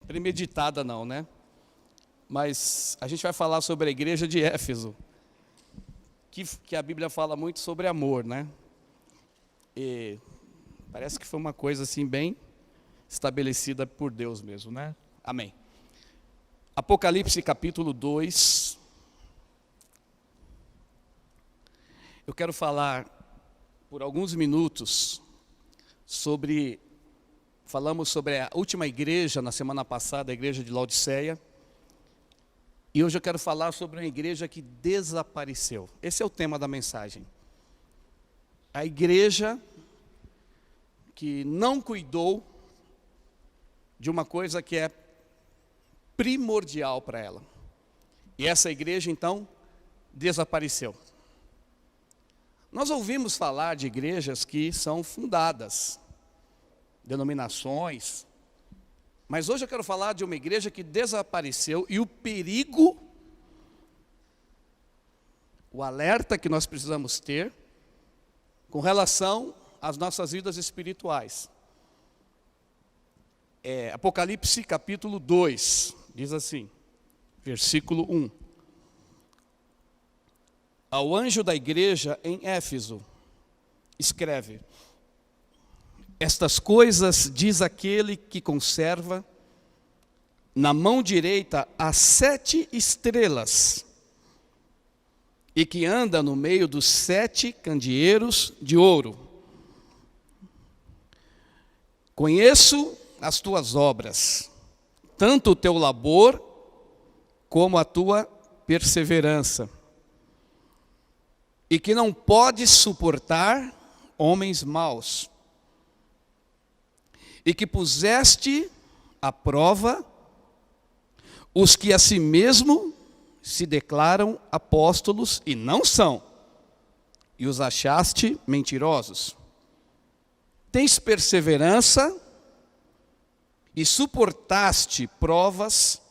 premeditada não, né? Mas a gente vai falar sobre a igreja de Éfeso, que a Bíblia fala muito sobre amor, né? E parece que foi uma coisa assim bem estabelecida por Deus mesmo, né? Amém. Apocalipse capítulo 2. Eu quero falar por alguns minutos falamos sobre a última igreja na semana passada, a igreja de Laodiceia. E hoje eu quero falar sobre uma igreja que desapareceu. Esse é o tema da mensagem. A igreja que não cuidou de uma coisa que é primordial para ela. E essa igreja, então, desapareceu. Nós ouvimos falar de igrejas que são fundadas, denominações, mas hoje eu quero falar de uma igreja que desapareceu e o perigo, o alerta que nós precisamos ter com relação às nossas vidas espirituais. Apocalipse capítulo 2, diz assim, versículo 1. Ao anjo da igreja em Éfeso, escreve: estas coisas diz aquele que conserva na mão direita as 7 estrelas e que anda no meio dos 7 candeeiros de ouro. Conheço as tuas obras, tanto o teu labor como a tua perseverança, e que não podes suportar homens maus, e que puseste à prova os que a si mesmo se declaram apóstolos e não são, e os achaste mentirosos. Tens perseverança e suportaste provas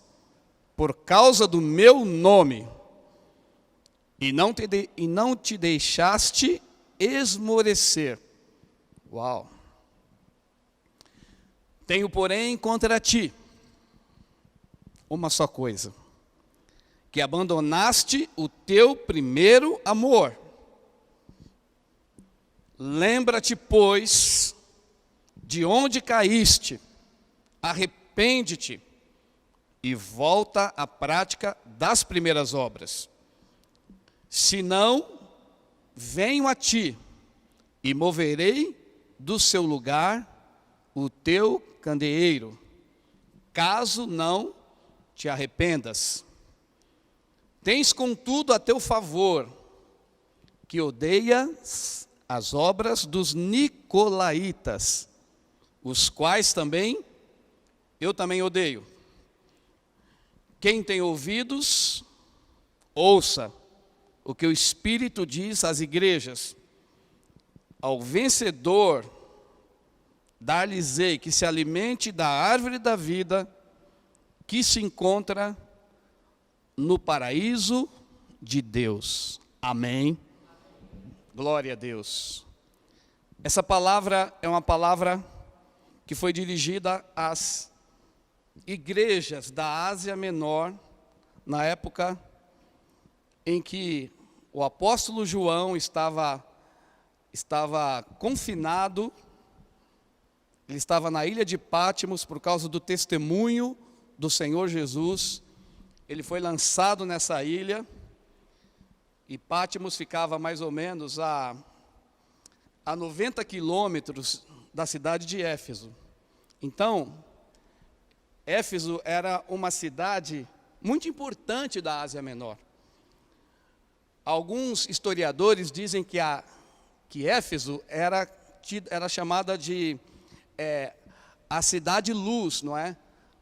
por causa do meu nome, e não te deixaste esmorecer. Uau! Tenho, porém, contra ti uma só coisa: que abandonaste o teu primeiro amor. Lembra-te, pois, de onde caíste, arrepende-te e volta à prática das primeiras obras. Senão, venho a ti e moverei do seu lugar o teu candeeiro, caso não te arrependas. Tens, contudo, a teu favor, que odeias as obras dos nicolaítas, os quais eu também odeio. Quem tem ouvidos, ouça o que o Espírito diz às igrejas. Ao vencedor, dar-lhes-ei que se alimente da árvore da vida, que se encontra no paraíso de Deus. Amém. Glória a Deus. Essa palavra é uma palavra que foi dirigida às igrejas da Ásia Menor, na época em que o apóstolo João estava confinado. Ele estava na ilha de Pátimos por causa do testemunho do Senhor Jesus. Ele foi lançado nessa ilha, e Pátimos ficava mais ou menos a 90 quilômetros da cidade de Éfeso. Então, Éfeso era uma cidade muito importante da Ásia Menor. Alguns historiadores dizem que Éfeso era chamada de a cidade luz, não é?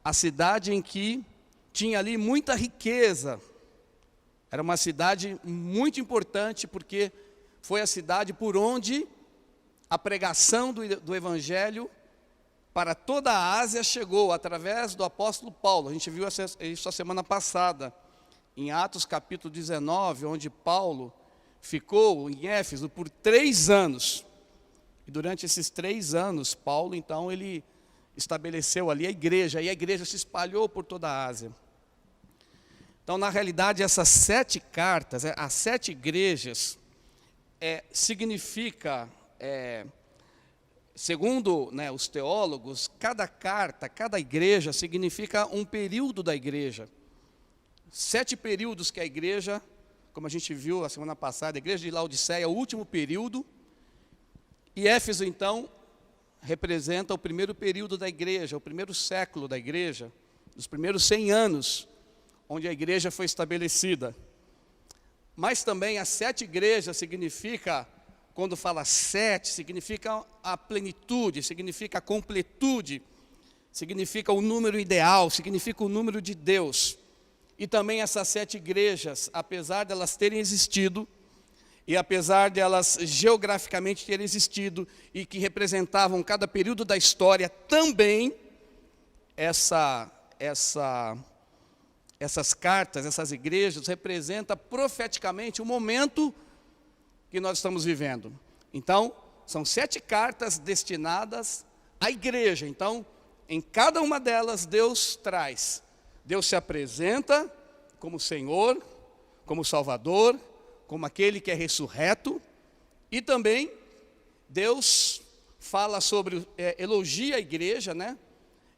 A cidade em que tinha ali muita riqueza. Era uma cidade muito importante, porque foi a cidade por onde a pregação do Evangelho para toda a Ásia chegou, através do apóstolo Paulo. A gente viu isso a semana passada, em Atos capítulo 19, onde Paulo ficou em Éfeso por 3 anos. E durante esses 3 anos, Paulo, então, ele estabeleceu ali a igreja, e a igreja se espalhou por toda a Ásia. Então, na realidade, essas 7 cartas, as 7 igrejas, significa, segundo, né, os teólogos, cada carta, cada igreja significa um período da igreja. 7 períodos que a igreja, como a gente viu a semana passada, a igreja de Laodiceia é o último período, e Éfeso, então, representa o primeiro período da igreja, o primeiro século da igreja, os primeiros 100 anos, onde a igreja foi estabelecida. Mas também as 7 igrejas significa, quando fala 7, significa a plenitude, significa a completude, significa o número ideal, significa o número de Deus. E também essas 7 igrejas, apesar de elas terem existido, e apesar de elas geograficamente terem existido, e que representavam cada período da história, também essas cartas, essas igrejas, representam profeticamente o momento que nós estamos vivendo. Então, são 7 cartas destinadas à igreja. Então, em cada uma delas, Deus se apresenta como Senhor, como Salvador, como aquele que é ressurreto, e também Deus fala sobre, elogia a igreja, né?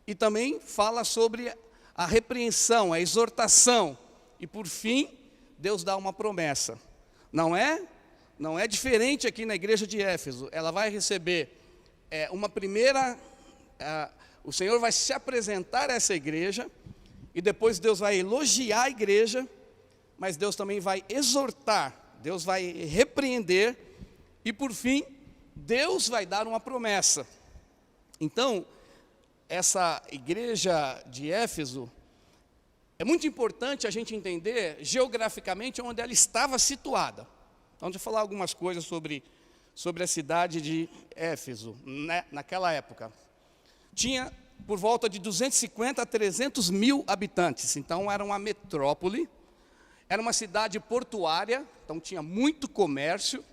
E também fala sobre a repreensão, a exortação, e por fim, Deus dá uma promessa. Não é diferente aqui na igreja de Éfeso. Ela vai receber uma primeira, o Senhor vai se apresentar a essa igreja, e depois Deus vai elogiar a igreja, mas Deus também vai exortar, Deus vai repreender, e por fim, Deus vai dar uma promessa. Então, essa igreja de Éfeso, é muito importante a gente entender geograficamente onde ela estava situada. Então, deixa eu falar algumas coisas sobre a cidade de Éfeso, né, naquela época. Tinha por volta de 250 a 300 mil habitantes, então era uma metrópole, era uma cidade portuária, então tinha muito comércio,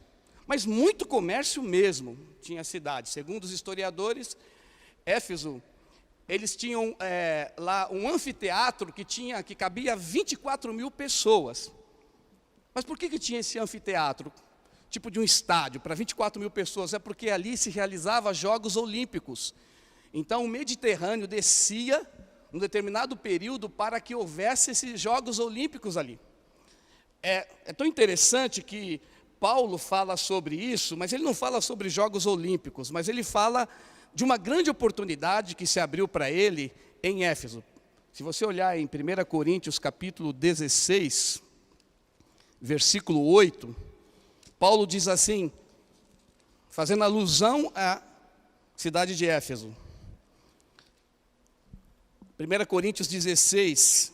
mas muito comércio mesmo tinha a cidade. Segundo os historiadores, Éfeso, eles tinham lá um anfiteatro que cabia 24 mil pessoas. Mas por que tinha esse anfiteatro? Tipo de um estádio, para 24 mil pessoas. É porque ali se realizava Jogos Olímpicos. Então o Mediterrâneo descia, num determinado período, para que houvesse esses Jogos Olímpicos ali. É tão interessante que Paulo fala sobre isso, mas ele não fala sobre Jogos Olímpicos, mas ele fala de uma grande oportunidade que se abriu para ele em Éfeso. Se você olhar em 1 Coríntios capítulo 16, versículo 8, Paulo diz assim, fazendo alusão à cidade de Éfeso. 1 Coríntios 16,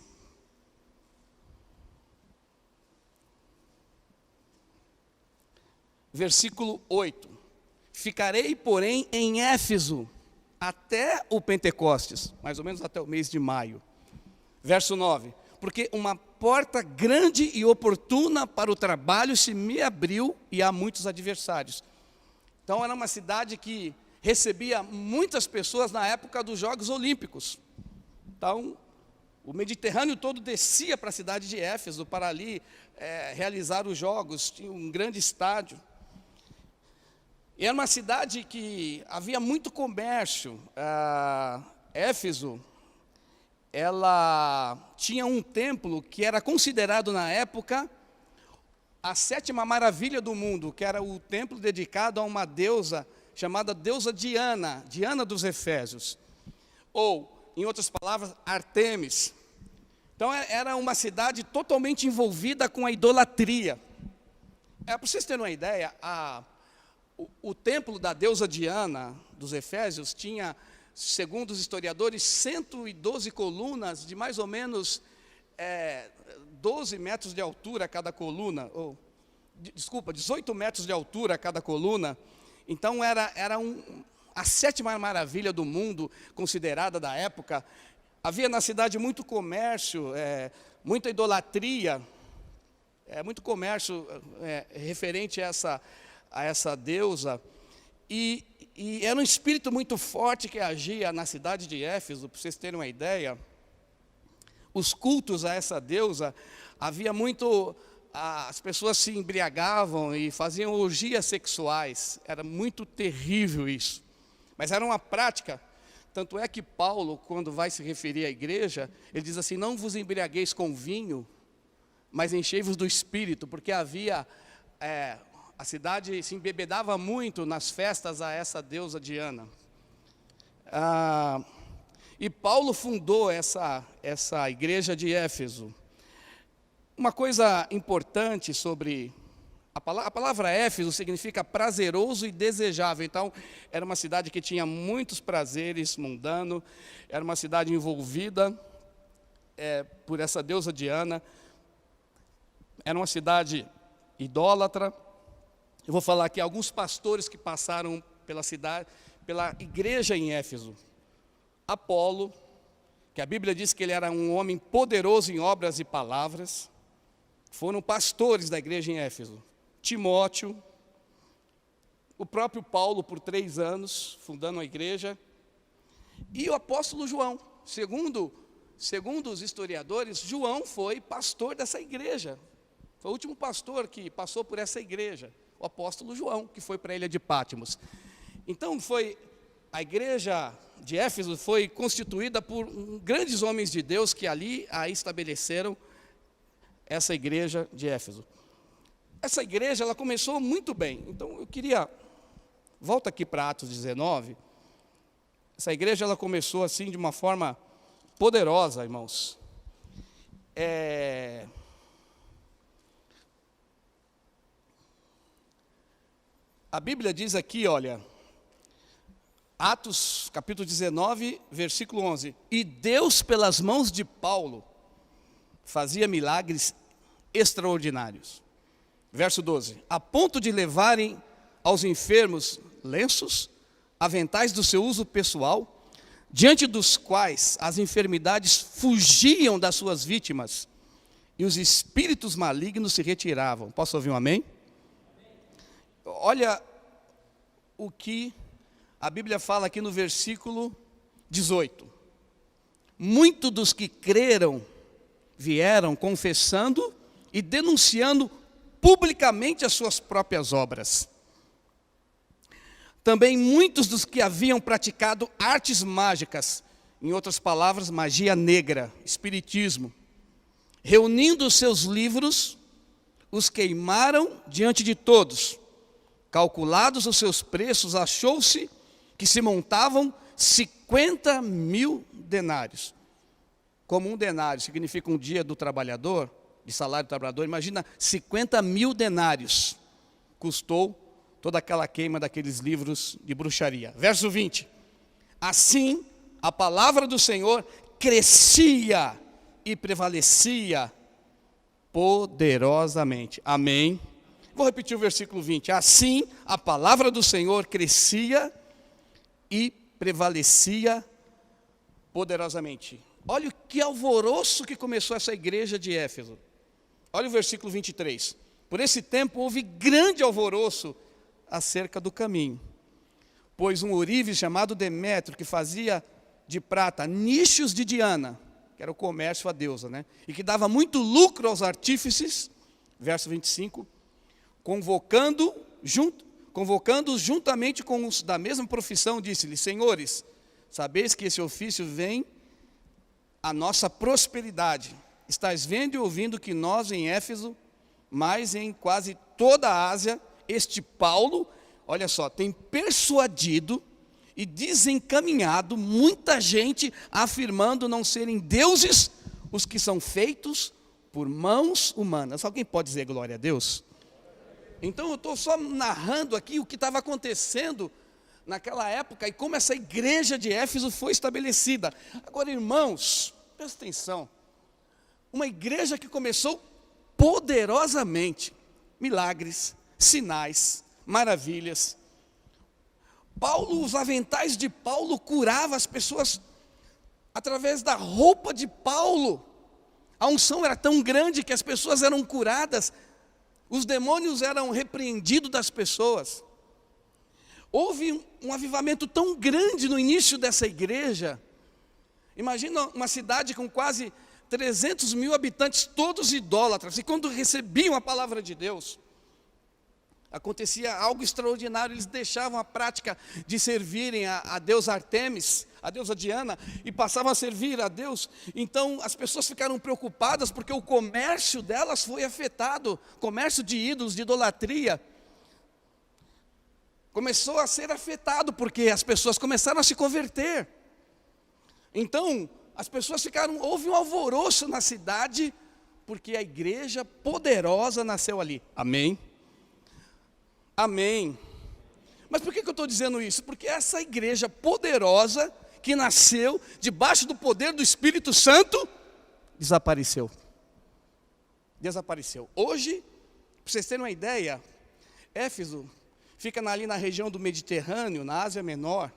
versículo 8. Ficarei, porém, em Éfeso até o Pentecostes, mais ou menos até o mês de maio. Verso 9. Porque uma porta grande e oportuna para o trabalho se me abriu e há muitos adversários. Então era uma cidade que recebia muitas pessoas na época dos Jogos Olímpicos. Então o Mediterrâneo todo descia para a cidade de Éfeso para ali realizar os jogos, tinha um grande estádio. E era uma cidade que havia muito comércio. Éfeso, ela tinha um templo que era considerado na época a 7ª maravilha do mundo, que era o templo dedicado a uma deusa chamada deusa Diana, Diana dos Efésios, ou, em outras palavras, Artemis. Então era uma cidade totalmente envolvida com a idolatria. Para vocês terem uma ideia, o templo da deusa Diana dos Efésios tinha, segundo os historiadores, 112 colunas de mais ou menos 12 metros de altura cada coluna, 18 metros de altura cada coluna. Então era a 7ª maravilha do mundo, considerada da época. Havia na cidade muito comércio, muita idolatria, muito comércio referente a essa deusa. E E era um espírito muito forte que agia na cidade de Éfeso, para vocês terem uma ideia. Os cultos a essa deusa, havia muito, as pessoas se embriagavam e faziam orgias sexuais. Era muito terrível isso. Mas era uma prática. Tanto é que Paulo, quando vai se referir à igreja, ele diz assim: não vos embriagueis com vinho, mas enchei-vos do Espírito, porque havia, a cidade se embebedava muito nas festas a essa deusa Diana. E Paulo fundou essa igreja de Éfeso. Uma coisa importante sobre a palavra Éfeso significa prazeroso e desejável. Então, era uma cidade que tinha muitos prazeres mundanos, era uma cidade envolvida por essa deusa Diana, era uma cidade idólatra. Eu vou falar aqui alguns pastores que passaram pela cidade, pela igreja em Éfeso. Apolo, que a Bíblia diz que ele era um homem poderoso em obras e palavras, foram pastores da igreja em Éfeso. Timóteo, o próprio Paulo por 3 anos, fundando a igreja, e o apóstolo João. Segundo os historiadores, João foi pastor dessa igreja. Foi o último pastor que passou por essa igreja, o apóstolo João, que foi para a ilha de Patmos. Então, a igreja de Éfeso foi constituída por grandes homens de Deus que ali estabeleceram essa igreja de Éfeso. Essa igreja, ela começou muito bem. Então, eu queria... Volta aqui para Atos 19. Essa igreja, ela começou assim, de uma forma poderosa, irmãos. A Bíblia diz aqui, olha... Atos, capítulo 19, versículo 11. E Deus, pelas mãos de Paulo, fazia milagres extraordinários. Verso 12. A ponto de levarem aos enfermos lenços, aventais do seu uso pessoal, diante dos quais as enfermidades fugiam das suas vítimas e os espíritos malignos se retiravam. Posso ouvir um amém? Olha o que a Bíblia fala aqui no versículo 18. Muitos dos que creram vieram confessando e denunciando publicamente as suas próprias obras. Também muitos dos que haviam praticado artes mágicas, em outras palavras, magia negra, espiritismo, reunindo os seus livros, os queimaram diante de todos. Calculados os seus preços, achou-se que se montavam 50.000 denários. Como um denário significa um dia do trabalhador, de salário do trabalhador, imagina 50.000 denários custou toda aquela queima daqueles livros de bruxaria. Verso 20. Assim, a palavra do Senhor crescia e prevalecia poderosamente. Amém. Vou repetir o versículo 20. Assim, a palavra do Senhor crescia e prevalecia poderosamente. Olha que alvoroço que começou essa igreja de Éfeso. Olha o versículo 23. Por esse tempo houve grande alvoroço acerca do caminho, pois um ourives chamado Demétrio, que fazia de prata nichos de Diana, que era o comércio à deusa, né? E que dava muito lucro aos artífices, verso 25, convocando-os juntamente com os da mesma profissão, disse-lhes: senhores, sabeis que esse ofício vem a nossa prosperidade. Estais vendo e ouvindo que nós em Éfeso, mas em quase toda a Ásia, este Paulo, olha só, tem persuadido e desencaminhado muita gente, afirmando não serem deuses os que são feitos por mãos humanas. Alguém pode dizer glória a Deus? Então eu estou só narrando aqui o que estava acontecendo naquela época e como essa igreja de Éfeso foi estabelecida. Agora, irmãos, presta atenção. Uma igreja que começou poderosamente, milagres, sinais, maravilhas. Os aventais de Paulo curavam as pessoas através da roupa de Paulo. A unção era tão grande que as pessoas eram curadas, os demônios eram repreendidos das pessoas. Houve um avivamento tão grande no início dessa igreja. Imagina uma cidade com quase 300 mil habitantes, todos idólatras. E quando recebiam a palavra de Deus, acontecia algo extraordinário. Eles deixavam a prática de servirem a deusa Artemis, a deusa Diana, e passavam a servir a Deus. Então as pessoas ficaram preocupadas porque o comércio delas foi afetado. Comércio de ídolos, de idolatria, começou a ser afetado porque as pessoas começaram a se converter. Então as pessoas houve um alvoroço na cidade, porque a igreja poderosa nasceu ali. Amém? Amém. Mas por que eu estou dizendo isso? Porque essa igreja poderosa, que nasceu debaixo do poder do Espírito Santo, desapareceu. Desapareceu. Hoje, para vocês terem uma ideia, Éfeso fica ali na região do Mediterrâneo, na Ásia Menor.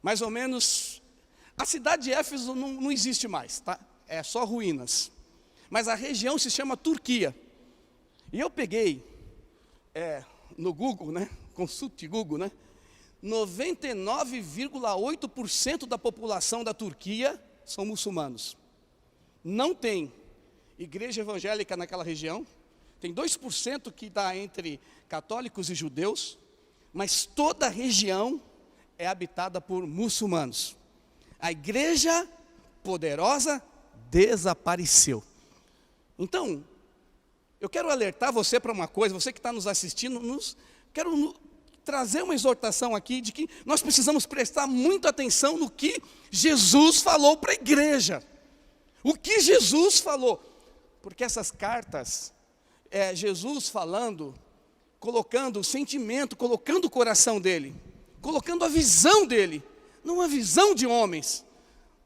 Mais ou menos, a cidade de Éfeso não existe mais, tá? É só ruínas. Mas a região se chama Turquia. E eu peguei no Google, né? Consulte Google, né? 99,8% da população da Turquia são muçulmanos. Não tem igreja evangélica naquela região. Tem 2% que está entre católicos e judeus, mas toda a região é habitada por muçulmanos. A igreja poderosa desapareceu. Então, eu quero alertar você para uma coisa, você que está nos assistindo, quero trazer uma exortação aqui de que nós precisamos prestar muita atenção no que Jesus falou para a igreja. O que Jesus falou? Porque essas cartas, Jesus falando, colocando o sentimento, colocando o coração dele, colocando a visão dele, não uma visão de homens,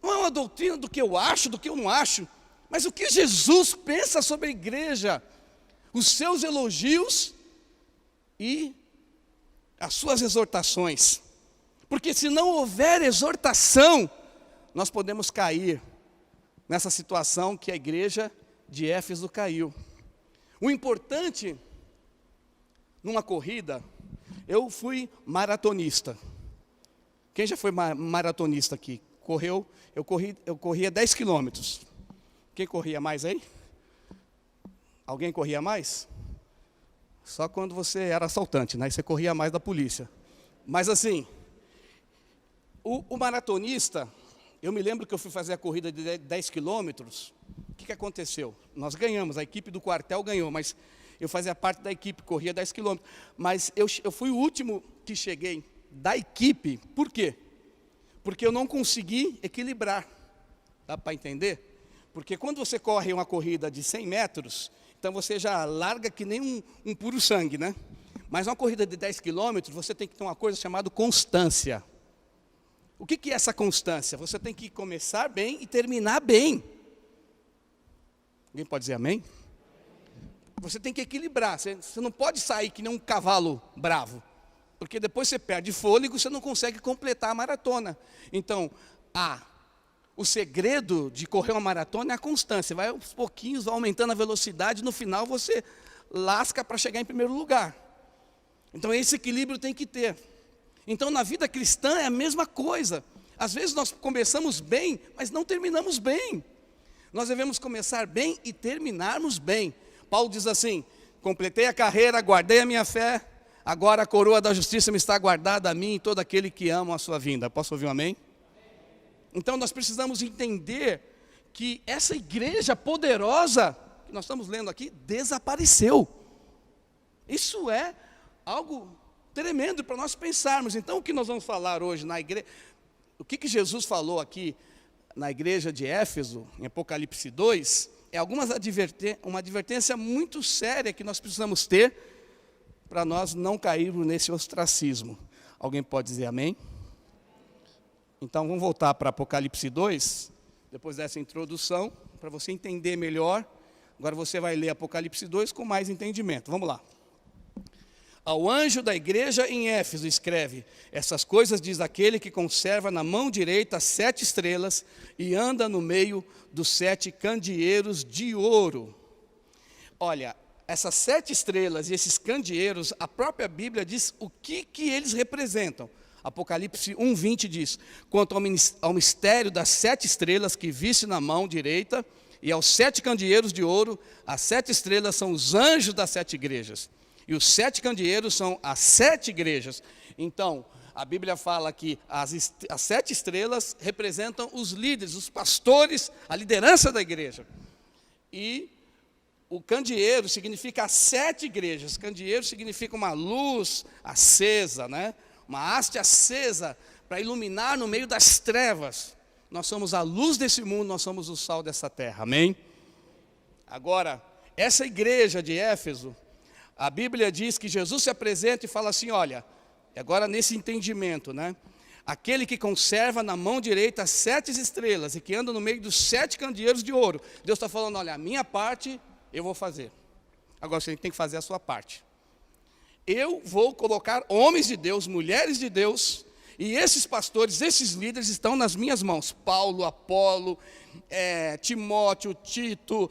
não é uma doutrina do que eu acho, do que eu não acho, mas o que Jesus pensa sobre a igreja, os seus elogios e as suas exortações. Porque se não houver exortação, nós podemos cair nessa situação que a igreja de Éfeso caiu. O importante, numa corrida, eu fui maratonista. Quem já foi maratonista aqui? Eu corria 10 quilômetros. Quem corria mais aí? Alguém corria mais? Só quando você era assaltante, né? Você corria mais da polícia. Mas assim, o maratonista, eu me lembro que eu fui fazer a corrida de 10 quilômetros. O que aconteceu? Nós ganhamos, a equipe do quartel ganhou, mas eu fazia parte da equipe, corria 10 quilômetros. Mas eu fui o último que cheguei da equipe. Por quê? Porque eu não consegui equilibrar. Dá para entender? Porque quando você corre uma corrida de 100 metros, então você já larga que nem um puro sangue, né? Mas uma corrida de 10 quilômetros, você tem que ter uma coisa chamada constância. O que é essa constância? Você tem que começar bem e terminar bem. Alguém pode dizer amém? Você tem que equilibrar, você não pode sair que nem um cavalo bravo, porque depois você perde fôlego, você não consegue completar a maratona. Então, o segredo de correr uma maratona é a constância. Vai aos pouquinhos, vai aumentando a velocidade, no final você lasca para chegar em primeiro lugar. Então esse equilíbrio tem que ter. Então na vida cristã é a mesma coisa. Às vezes nós começamos bem, mas não terminamos bem. Nós devemos começar bem e terminarmos bem. Paulo diz assim: completei a carreira, guardei a minha fé, agora a coroa da justiça me está guardada a mim e todo aquele que ama a sua vinda. Posso ouvir um amém? Então nós precisamos entender que essa igreja poderosa, que nós estamos lendo aqui, desapareceu. Isso é algo tremendo para nós pensarmos. Então o que nós vamos falar hoje na igreja, o que Jesus falou aqui na igreja de Éfeso, em Apocalipse 2, é uma advertência muito séria que nós precisamos ter para nós não cairmos nesse ostracismo. Alguém pode dizer amém? Então vamos voltar para Apocalipse 2, depois dessa introdução, para você entender melhor. Agora você vai ler Apocalipse 2 com mais entendimento. Vamos lá. Ao anjo da igreja em Éfeso escreve: essas coisas diz aquele que conserva na mão direita 7 estrelas e anda no meio dos 7 candeeiros de ouro. Olha, essas 7 estrelas e esses candeeiros, a própria Bíblia diz o que eles representam. Apocalipse 1:20 diz: quanto ao mistério das 7 estrelas que viste na mão direita, e aos 7 candeeiros de ouro, as 7 estrelas são os anjos das 7 igrejas, e os 7 candeeiros são as 7 igrejas. Então, a Bíblia fala que as 7 estrelas representam os líderes, os pastores, a liderança da igreja. E o candeeiro significa as 7 igrejas. Candeeiro significa uma luz acesa, né? Uma haste acesa para iluminar no meio das trevas. Nós somos a luz desse mundo, nós somos o sal dessa terra, amém? Agora, essa igreja de Éfeso, a Bíblia diz que Jesus se apresenta e fala assim, olha, agora nesse entendimento, né? Aquele que conserva na mão direita as 7 estrelas e que anda no meio dos 7 candeeiros de ouro. Deus está falando, olha, a minha parte eu vou fazer. Agora você tem que fazer a sua parte. Eu vou colocar homens de Deus, mulheres de Deus, e esses pastores, esses líderes estão nas minhas mãos. Paulo, Apolo, Timóteo, Tito,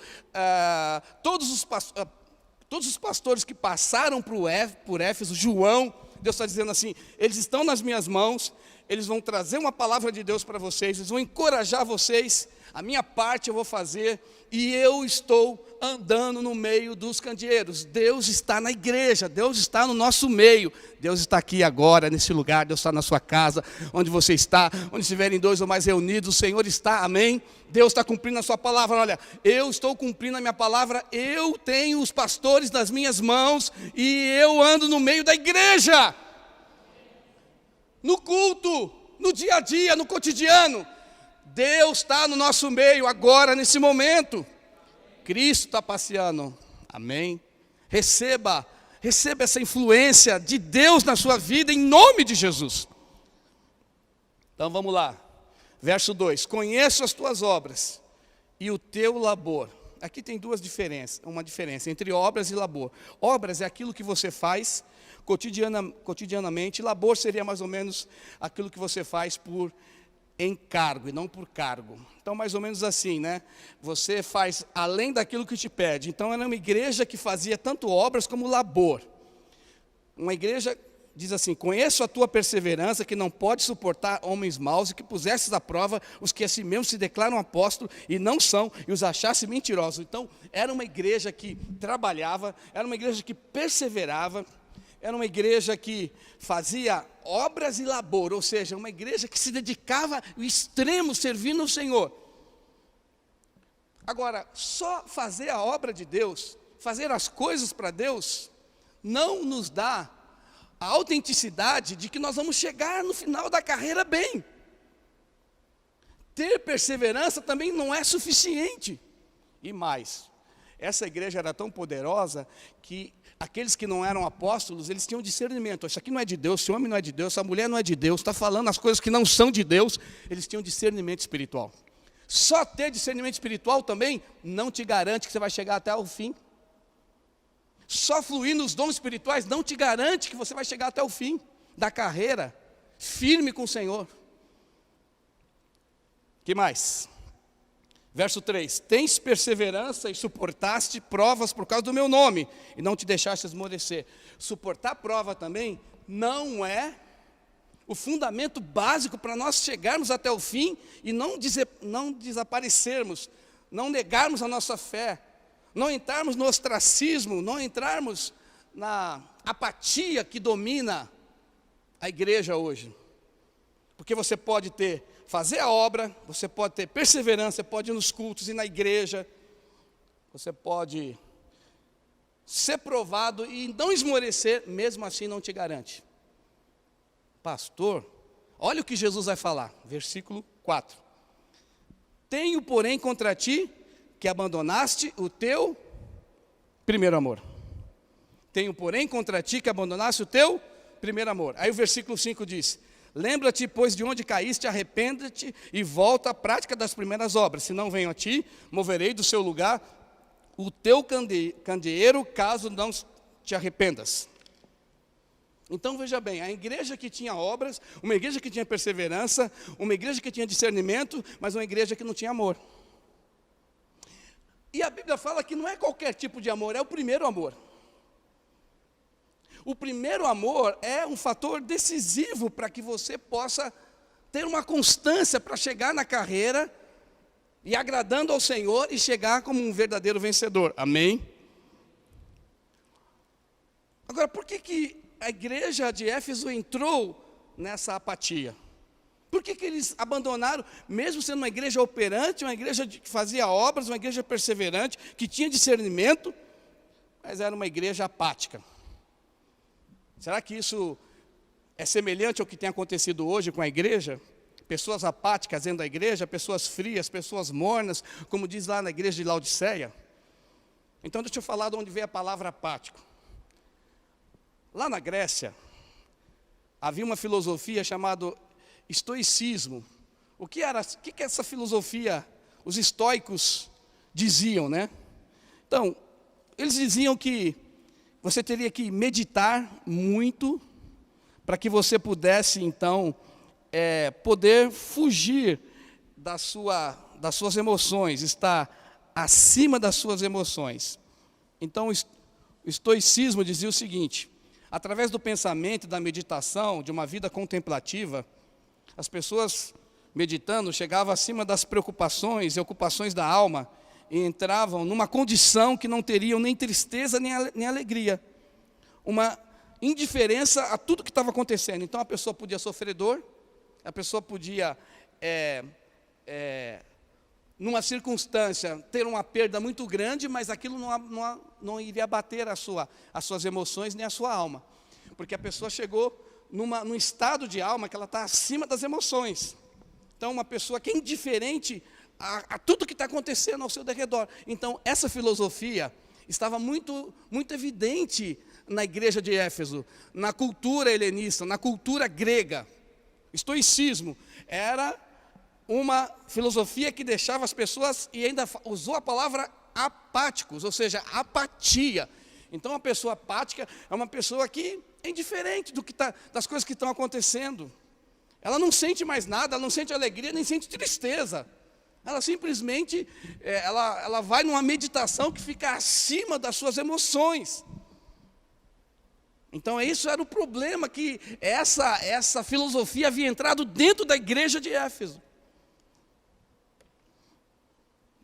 todos os pastores que passaram por Éfeso, João, Deus está dizendo assim, eles estão nas minhas mãos, eles vão trazer uma palavra de Deus para vocês, eles vão encorajar vocês, a minha parte eu vou fazer, e eu estou andando no meio dos candeeiros. Deus está na igreja, Deus está no nosso meio, Deus está aqui agora, nesse lugar, Deus está na sua casa, onde você está, onde estiverem 2 ou mais reunidos, o Senhor está, amém? Deus está cumprindo a sua palavra, olha, eu estou cumprindo a minha palavra, eu tenho os pastores nas minhas mãos, e eu ando no meio da igreja, no culto, no dia a dia, no cotidiano. Deus está no nosso meio agora, nesse momento. Cristo está passeando, amém? Receba essa influência de Deus na sua vida, em nome de Jesus. Então vamos lá, verso 2: conheço as tuas obras e o teu labor. Aqui tem uma diferença entre obras e labor. Obras é aquilo que você faz cotidianamente, labor seria mais ou menos aquilo que você faz por encargo e não por cargo. Então, mais ou menos assim, né? Você faz além daquilo que te pede. Então, era uma igreja que fazia tanto obras como labor. Uma igreja diz assim: conheço a tua perseverança, que não pode suportar homens maus, e que pusestes à prova os que a si mesmos se declaram apóstolos e não são, e os achaste mentirosos. Então, era uma igreja que trabalhava, era uma igreja que perseverava, era uma igreja que fazia obras e labor, ou seja, uma igreja que se dedicava ao extremo servindo o Senhor. Agora, só fazer a obra de Deus, fazer as coisas para Deus, não nos dá a autenticidade de que nós vamos chegar no final da carreira bem. Ter perseverança também não é suficiente. E mais, essa igreja era tão poderosa que aqueles que não eram apóstolos, eles tinham discernimento. Isso aqui não é de Deus, esse homem não é de Deus, essa mulher não é de Deus, está falando as coisas que não são de Deus. Eles tinham discernimento espiritual. Só ter discernimento espiritual também não te garante que você vai chegar até o fim. Só fluir nos dons espirituais não te garante que você vai chegar até o fim da carreira, firme com o Senhor. Que mais? Verso 3: tens perseverança e suportaste provas por causa do meu nome, e não te deixaste esmorecer. Suportar prova também não é o fundamento básico para nós chegarmos até o fim e não desaparecermos, não negarmos a nossa fé, não entrarmos no ostracismo, não entrarmos na apatia que domina a igreja hoje. Porque você pode fazer a obra, você pode ter perseverança, você pode ir nos cultos e na igreja, você pode ser provado e não esmorecer, mesmo assim não te garante. Pastor, olha o que Jesus vai falar, versículo 4. Tenho, porém, contra ti que abandonaste o teu primeiro amor. Tenho, porém, contra ti que abandonaste o teu primeiro amor. Aí o versículo 5 diz: lembra-te, pois, de onde caíste, arrependa-te e volta à prática das primeiras obras. Se não venho a ti, moverei do seu lugar o teu candeeiro, caso não te arrependas. Então veja bem, a igreja que tinha obras, uma igreja que tinha perseverança, uma igreja que tinha discernimento, mas uma igreja que não tinha amor. E a Bíblia fala que não é qualquer tipo de amor, é o primeiro amor. O primeiro amor é um fator decisivo para que você possa ter uma constância para chegar na carreira e agradando ao Senhor e chegar como um verdadeiro vencedor. Amém? Agora, por que a igreja de Éfeso entrou nessa apatia? Por que eles abandonaram, mesmo sendo uma igreja operante, uma igreja que fazia obras, uma igreja perseverante, que tinha discernimento, mas era uma igreja apática? Será que isso é semelhante ao que tem acontecido hoje com a igreja? Pessoas apáticas dentro da igreja, pessoas frias, pessoas mornas, como diz lá na igreja de Laodiceia. Então deixa eu falar de onde veio a palavra apático. Lá na Grécia, havia uma filosofia chamada estoicismo. O que essa filosofia, os estoicos diziam, né? Então, eles diziam que você teria que meditar muito para que você pudesse, então, poder fugir das suas emoções, estar acima das suas emoções. Então, o estoicismo dizia o seguinte: através do pensamento e da meditação, de uma vida contemplativa, as pessoas meditando chegavam acima das preocupações e ocupações da alma e entravam numa condição que não teriam nem tristeza nem alegria, uma indiferença a tudo que estava acontecendo. Então a pessoa podia sofrer dor, a pessoa podia, numa circunstância, ter uma perda muito grande, mas aquilo não iria abater as suas emoções nem a sua alma, porque a pessoa chegou num estado de alma que ela está acima das emoções. Então uma pessoa que é indiferente a tudo que está acontecendo ao seu derredor. Então essa filosofia estava muito, muito evidente na igreja de Éfeso, na cultura helenista, na cultura grega. Estoicismo era uma filosofia que deixava as pessoas, e ainda usou a palavra apáticos, ou seja, apatia. Então uma pessoa apática é uma pessoa que é indiferente das coisas que estão acontecendo. Ela não sente mais nada, ela não sente alegria, nem sente tristeza. Ela simplesmente, ela vai numa meditação que fica acima das suas emoções. Então isso era o problema, que essa filosofia havia entrado dentro da igreja de Éfeso.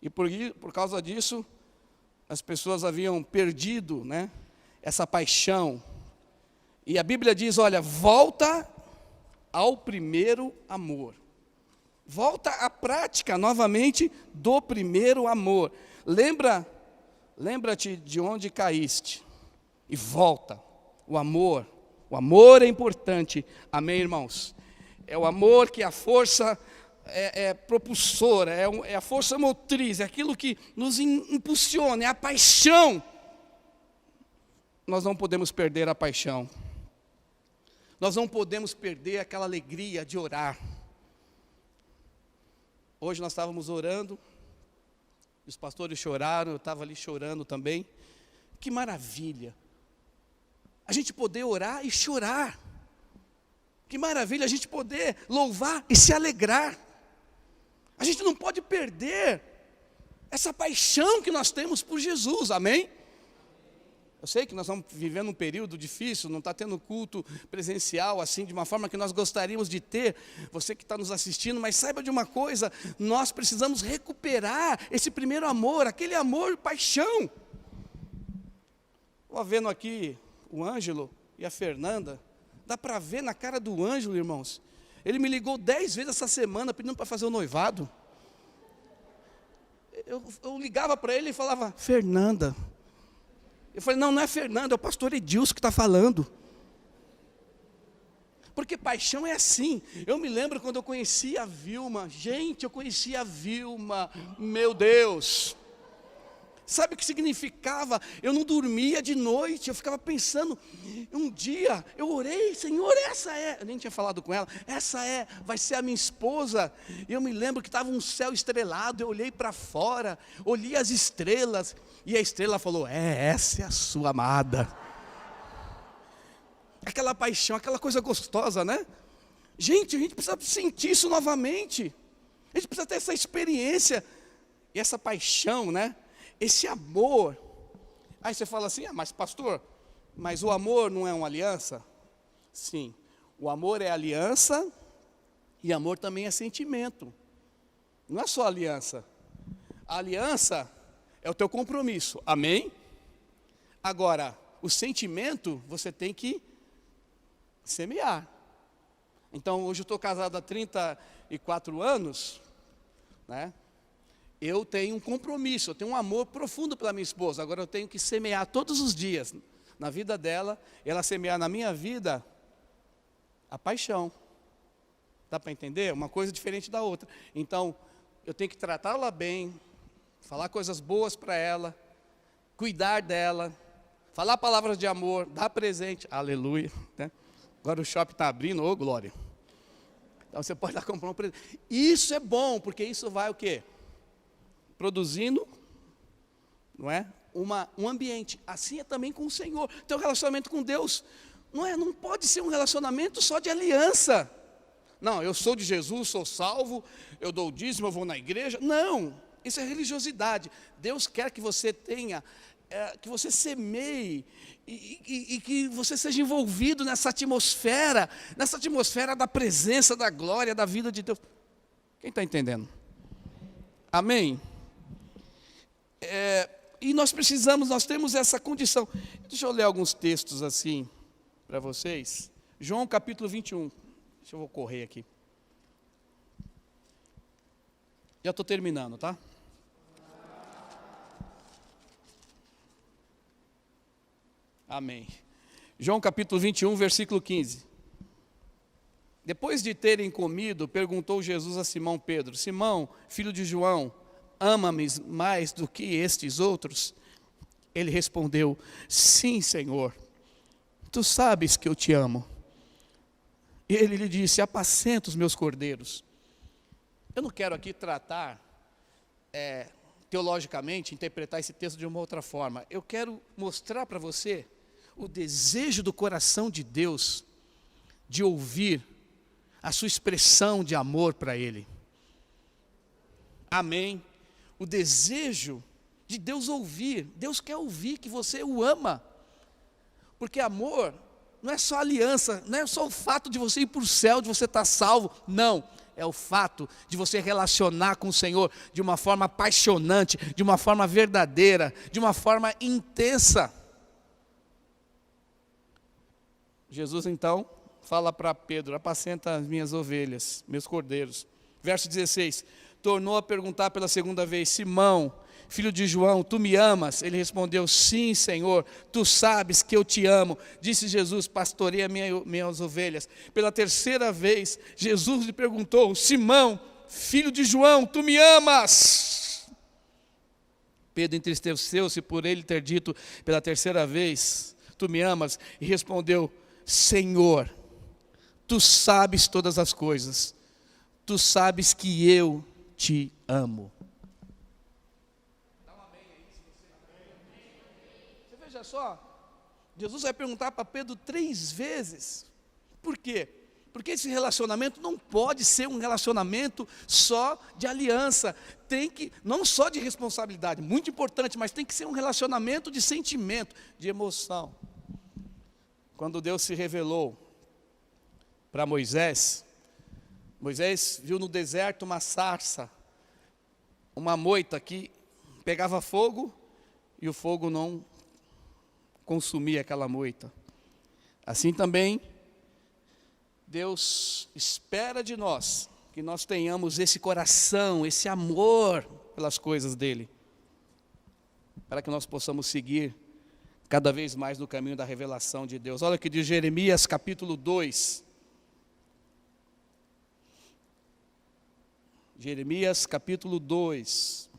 E por causa disso, as pessoas haviam perdido, né, essa paixão. E a Bíblia diz, olha, volta ao primeiro amor. Volta à prática novamente do primeiro amor. Lembra-te de onde caíste e volta. O amor é importante. Amém, irmãos? É o amor que é a força propulsora, é a força motriz, é aquilo que nos impulsiona, é a paixão. Nós não podemos perder a paixão. Nós não podemos perder aquela alegria de orar. Hoje nós estávamos orando, os pastores choraram, eu estava ali chorando também. Que maravilha a gente poder orar e chorar. Que maravilha a gente poder louvar e se alegrar. A gente não pode perder essa paixão que nós temos por Jesus, amém? Eu sei que nós estamos vivendo um período difícil, não está tendo culto presencial assim, de uma forma que nós gostaríamos de ter, você que está nos assistindo, mas saiba de uma coisa, nós precisamos recuperar esse primeiro amor, aquele amor, paixão. Estou vendo aqui o Ângelo e a Fernanda, dá para ver na cara do Ângelo, irmãos, ele me ligou 10 vezes essa semana pedindo para fazer o noivado. Eu ligava para ele e falava, Fernanda. Eu falei, não é Fernanda, é o pastor Edilson que está falando. Porque paixão é assim. Eu me lembro quando eu conheci a Vilma. Gente, eu conheci a Vilma, meu Deus. Sabe o que significava? Eu não dormia de noite, eu ficava pensando. Um dia eu orei, Senhor, eu nem tinha falado com ela, vai ser a minha esposa. E eu me lembro que estava um céu estrelado, eu olhei para fora, olhei as estrelas, e a estrela falou, essa é a sua amada. Aquela paixão, aquela coisa gostosa, né? Gente, a gente precisa sentir isso novamente. A gente precisa ter essa experiência, e essa paixão, né? esse amor. Aí você fala assim, mas pastor, mas o amor não é uma aliança? Sim, o amor é aliança e amor também é sentimento. Não é só aliança. A aliança é o teu compromisso, amém? Agora, o sentimento você tem que semear. Então, hoje eu estou casado há 34 anos, né? Eu tenho um compromisso, eu tenho um amor profundo pela minha esposa. Agora eu tenho que semear todos os dias na vida dela, ela semear na minha vida a paixão. Dá para entender? Uma coisa diferente da outra. Então, eu tenho que tratá-la bem, falar coisas boas para ela, cuidar dela, falar palavras de amor, dar presente, aleluia, né? Agora o shopping está abrindo, ô glória. Então você pode dar comprar um presente. Isso é bom, porque isso vai o quê? Produzindo, não é? Um ambiente. Assim é também com o Senhor. Teu relacionamento com Deus não pode ser um relacionamento só de aliança. Não, eu sou de Jesus, sou salvo, eu dou o dízimo, eu vou na igreja. Não, isso é religiosidade. Deus quer que você tenha, que você semeie e que você seja envolvido nessa atmosfera da presença, da glória, da vida de Deus. Quem está entendendo? Amém? E nós temos essa condição. Deixa eu ler alguns textos assim para vocês. João capítulo 21. Deixa eu correr aqui. Já estou terminando, tá? Amém. João capítulo 21, versículo 15. Depois de terem comido, perguntou Jesus a Simão Pedro: Simão, filho de João, ama-me mais do que estes outros? Ele respondeu: sim, Senhor, tu sabes que eu te amo. E ele lhe disse: apacenta os meus cordeiros. Eu não quero aqui tratar, teologicamente, interpretar esse texto de uma outra forma. Eu quero mostrar para você o desejo do coração de Deus de ouvir a sua expressão de amor para Ele. Amém? O desejo de Deus ouvir. Deus quer ouvir que você o ama. Porque amor não é só aliança, não é só o fato de você ir para o céu, de você estar salvo. Não, é o fato de você relacionar com o Senhor de uma forma apaixonante, de uma forma verdadeira, de uma forma intensa. Jesus então fala para Pedro: apacenta as minhas ovelhas, meus cordeiros. Verso 16, tornou a perguntar pela segunda vez: Simão, filho de João, tu me amas? Ele respondeu: sim, Senhor, tu sabes que eu te amo. Disse Jesus: pastoreia minhas ovelhas. Pela terceira vez, Jesus lhe perguntou: Simão, filho de João, tu me amas? Pedro entristeceu-se por ele ter dito pela terceira vez: tu me amas? E respondeu: Senhor, tu sabes todas as coisas, tu sabes que eu te amo. Você veja só, Jesus vai perguntar para Pedro 3 vezes. Por quê? Porque esse relacionamento não pode ser um relacionamento só de aliança. Tem que, não só de responsabilidade, muito importante, mas tem que ser um relacionamento de sentimento, de emoção. Quando Deus se revelou para Moisés, Moisés viu no deserto uma sarça, uma moita que pegava fogo e o fogo não consumia aquela moita. Assim também, Deus espera de nós que nós tenhamos esse coração, esse amor pelas coisas dele, para que nós possamos seguir cada vez mais no caminho da revelação de Deus. Olha o que diz Jeremias capítulo 2. Jeremias capítulo 2.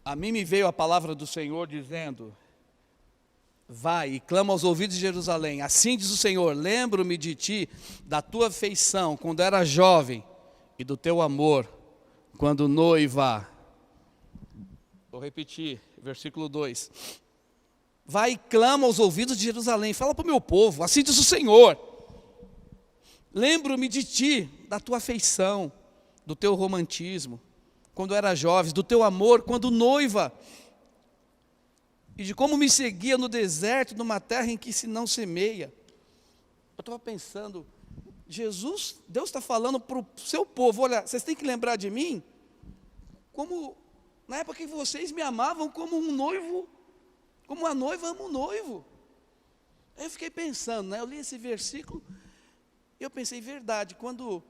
A mim me veio a palavra do Senhor dizendo: vai e clama aos ouvidos de Jerusalém. Assim diz o Senhor: lembro-me de ti, da tua afeição, quando era jovem, e do teu amor, quando noiva. Vou repetir, versículo 2. vai e clama aos ouvidos de Jerusalém, fala para o meu povo, assim diz o Senhor, lembro-me de ti, da tua afeição, do teu romantismo, quando era jovem, do teu amor, quando noiva, e de como me seguia no deserto, numa terra em que se não semeia. Eu estava pensando, Deus está falando para o seu povo, olha, vocês têm que lembrar de mim, como na época que vocês me amavam como um noivo, como a noiva ama o noivo. Aí eu fiquei pensando, né? Eu li esse versículo, e eu pensei, verdade, quando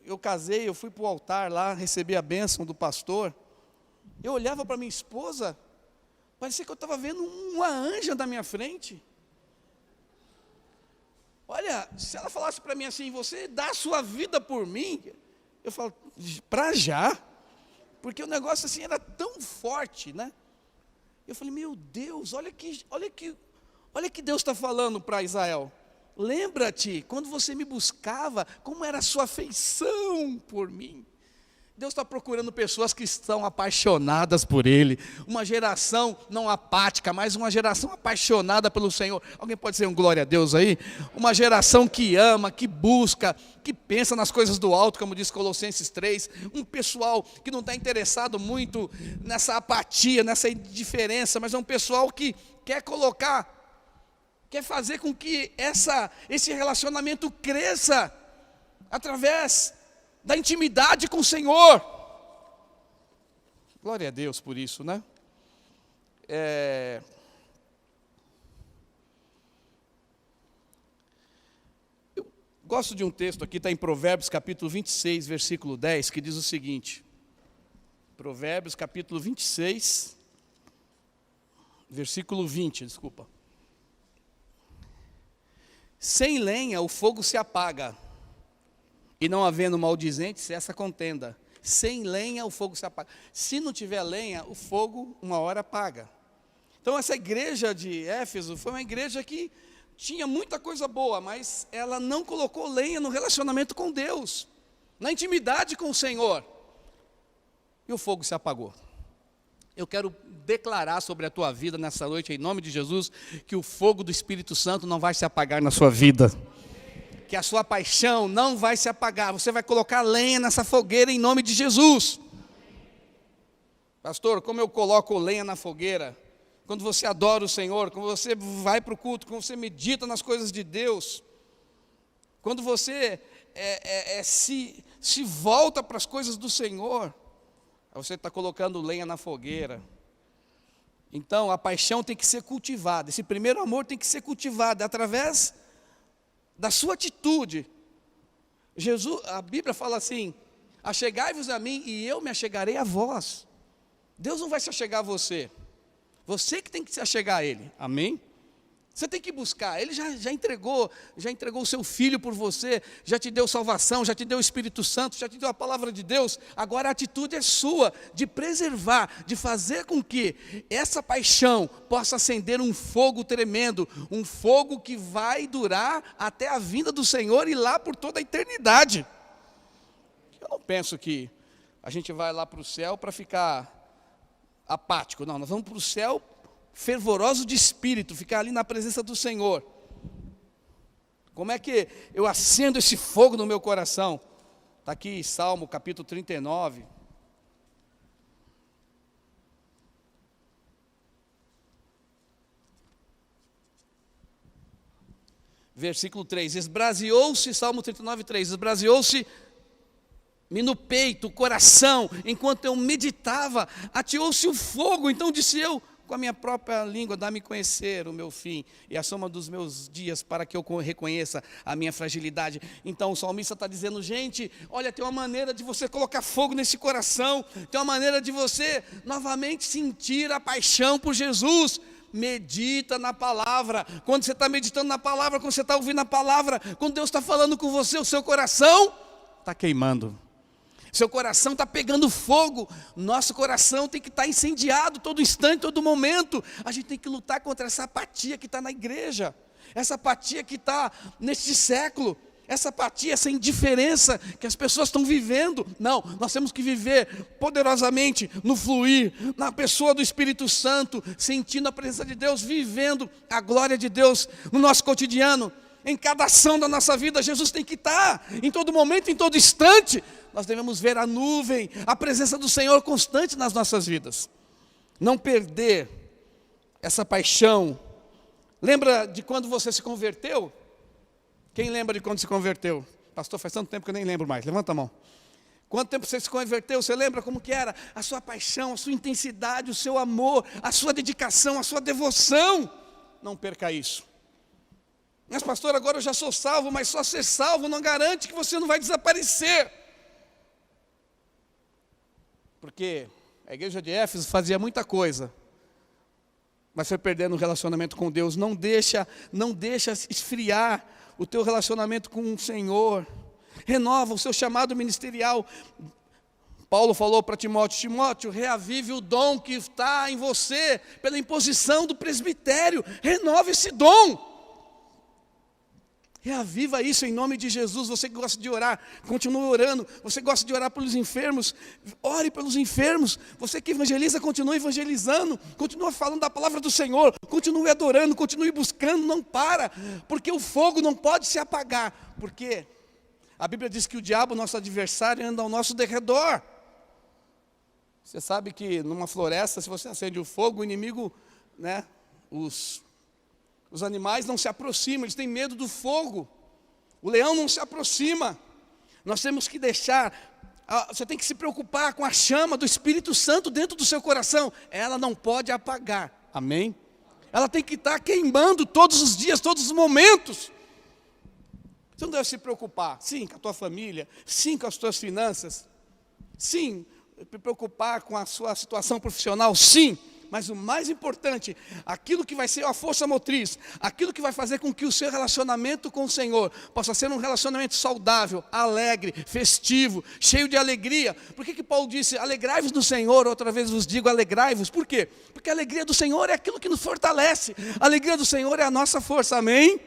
eu casei, eu fui para o altar lá, recebi a bênção do pastor, eu olhava para minha esposa, parecia que eu estava vendo uma anja na minha frente. Olha, se ela falasse para mim assim, você dá a sua vida por mim, eu falo, para já? Porque o negócio assim era tão forte, né? Eu falei, meu Deus, olha que Deus está falando para Israel. Lembra-te, quando você me buscava, como era a sua afeição por mim. Deus está procurando pessoas que estão apaixonadas por Ele. Uma geração não apática, mas uma geração apaixonada pelo Senhor. Alguém pode dizer um glória a Deus aí? Uma geração que ama, que busca, que pensa nas coisas do alto, como diz Colossenses 3. Um pessoal que não está interessado muito nessa apatia, nessa indiferença, mas é um pessoal que quer fazer com que esse relacionamento cresça através da intimidade com o Senhor. Glória a Deus por isso, né? Eu gosto de um texto aqui, está em Provérbios capítulo 26, versículo 10, que diz o seguinte. Provérbios capítulo 26, versículo 20, desculpa. Sem lenha o fogo se apaga, e não havendo maldizente, cessa a contenda. Sem lenha o fogo se apaga. Se não tiver lenha, o fogo uma hora apaga. Então essa igreja de Éfeso foi uma igreja que tinha muita coisa boa, mas ela não colocou lenha no relacionamento com Deus, na intimidade com o Senhor. E o fogo se apagou. Eu quero declarar sobre a tua vida nessa noite, em nome de Jesus, que o fogo do Espírito Santo não vai se apagar na sua vida. Que a sua paixão não vai se apagar. Você vai colocar lenha nessa fogueira em nome de Jesus. Pastor, como eu coloco lenha na fogueira? Quando você adora o Senhor, quando você vai para o culto, quando você medita nas coisas de Deus, quando você se volta para as coisas do Senhor, você está colocando lenha na fogueira. Então, a paixão tem que ser cultivada. Esse primeiro amor tem que ser cultivado através da sua atitude. A Bíblia fala assim, achegai-vos a mim e eu me achegarei a vós. Deus não vai se achegar a você. Você que tem que se achegar a Ele. Amém? Você tem que buscar. Ele já entregou o seu Filho por você, já te deu salvação, já te deu o Espírito Santo, já te deu a palavra de Deus. Agora a atitude é sua, de preservar, de fazer com que essa paixão possa acender um fogo tremendo, um fogo que vai durar até a vinda do Senhor e lá por toda a eternidade. Eu não penso que a gente vai lá para o céu para ficar apático. Não, nós vamos para o céu fervoroso de espírito, ficar ali na presença do Senhor. Como é que eu acendo esse fogo no meu coração? Está aqui Salmo capítulo 39. Versículo 3, esbraseou-se, Salmo 39, 3, esbraseou-se-me no peito, o coração, enquanto eu meditava, ateou-se o fogo, então disse eu, com a minha própria língua, dá-me conhecer o meu fim e a soma dos meus dias, para que eu reconheça a minha fragilidade. Então o salmista está dizendo, gente, olha, tem uma maneira de você colocar fogo nesse coração, tem uma maneira de você novamente sentir a paixão por Jesus. Medita na palavra. Quando você está meditando na palavra, quando você está ouvindo a palavra, quando Deus está falando com você, o seu coração está queimando. Seu coração está pegando fogo. Nosso coração tem que estar incendiado todo instante, todo momento. A gente tem que lutar contra essa apatia que está na igreja, essa apatia que está neste século. essa apatia, essa indiferença que as pessoas estão vivendo. Não, nós temos que viver poderosamente no fluir, na pessoa do Espírito Santo, sentindo a presença de Deus, vivendo a glória de Deus no nosso cotidiano, em cada ação da nossa vida. Jesus tem que estar em todo momento, em todo instante. Nós devemos ver a nuvem, a presença do Senhor constante nas nossas vidas. Não perder essa paixão. Lembra de quando você se converteu? Quem lembra de quando se converteu? Pastor, faz tanto tempo que eu nem lembro mais. Levanta a mão. Quanto tempo você se converteu? Você lembra como que era? A sua paixão, a sua intensidade, o seu amor, a sua dedicação, a sua devoção. Não perca isso. Mas pastor, agora eu já sou salvo, mas só ser salvo não garante que você não vai desaparecer. Porque a igreja de Éfeso fazia muita coisa, mas foi perdendo o relacionamento com Deus. Não deixa esfriar o teu relacionamento com o Senhor. Renova o seu chamado ministerial. Paulo falou para Timóteo: Timóteo, reavive o dom que está em você pela imposição do presbitério. Renova esse dom. Reaviva isso em nome de Jesus. Você que gosta de orar, continue orando. Você gosta de orar pelos enfermos, ore pelos enfermos. Você que evangeliza, continue evangelizando. Continue falando da palavra do Senhor. Continue adorando, continue buscando, não para. Porque o fogo não pode se apagar. Porque a Bíblia diz que o diabo, nosso adversário, anda ao nosso derredor. Você sabe que numa floresta, se você acende o fogo, o inimigo, né, os animais não se aproximam, eles têm medo do fogo. O leão não se aproxima. Nós temos que deixar, você tem que se preocupar com a chama do Espírito Santo dentro do seu coração. Ela não pode apagar, amém? Ela tem que estar queimando todos os dias, todos os momentos. Você não deve se preocupar, sim, com a tua família, sim, com as tuas finanças, sim, se preocupar com a sua situação profissional, sim. Mas o mais importante, aquilo que vai ser a força motriz, aquilo que vai fazer com que o seu relacionamento com o Senhor possa ser um relacionamento saudável, alegre, festivo, cheio de alegria. Por que Paulo disse, alegrai-vos no Senhor? Outra vez vos digo, alegrai-vos. Por quê? Porque a alegria do Senhor é aquilo que nos fortalece. A alegria do Senhor é a nossa força, amém?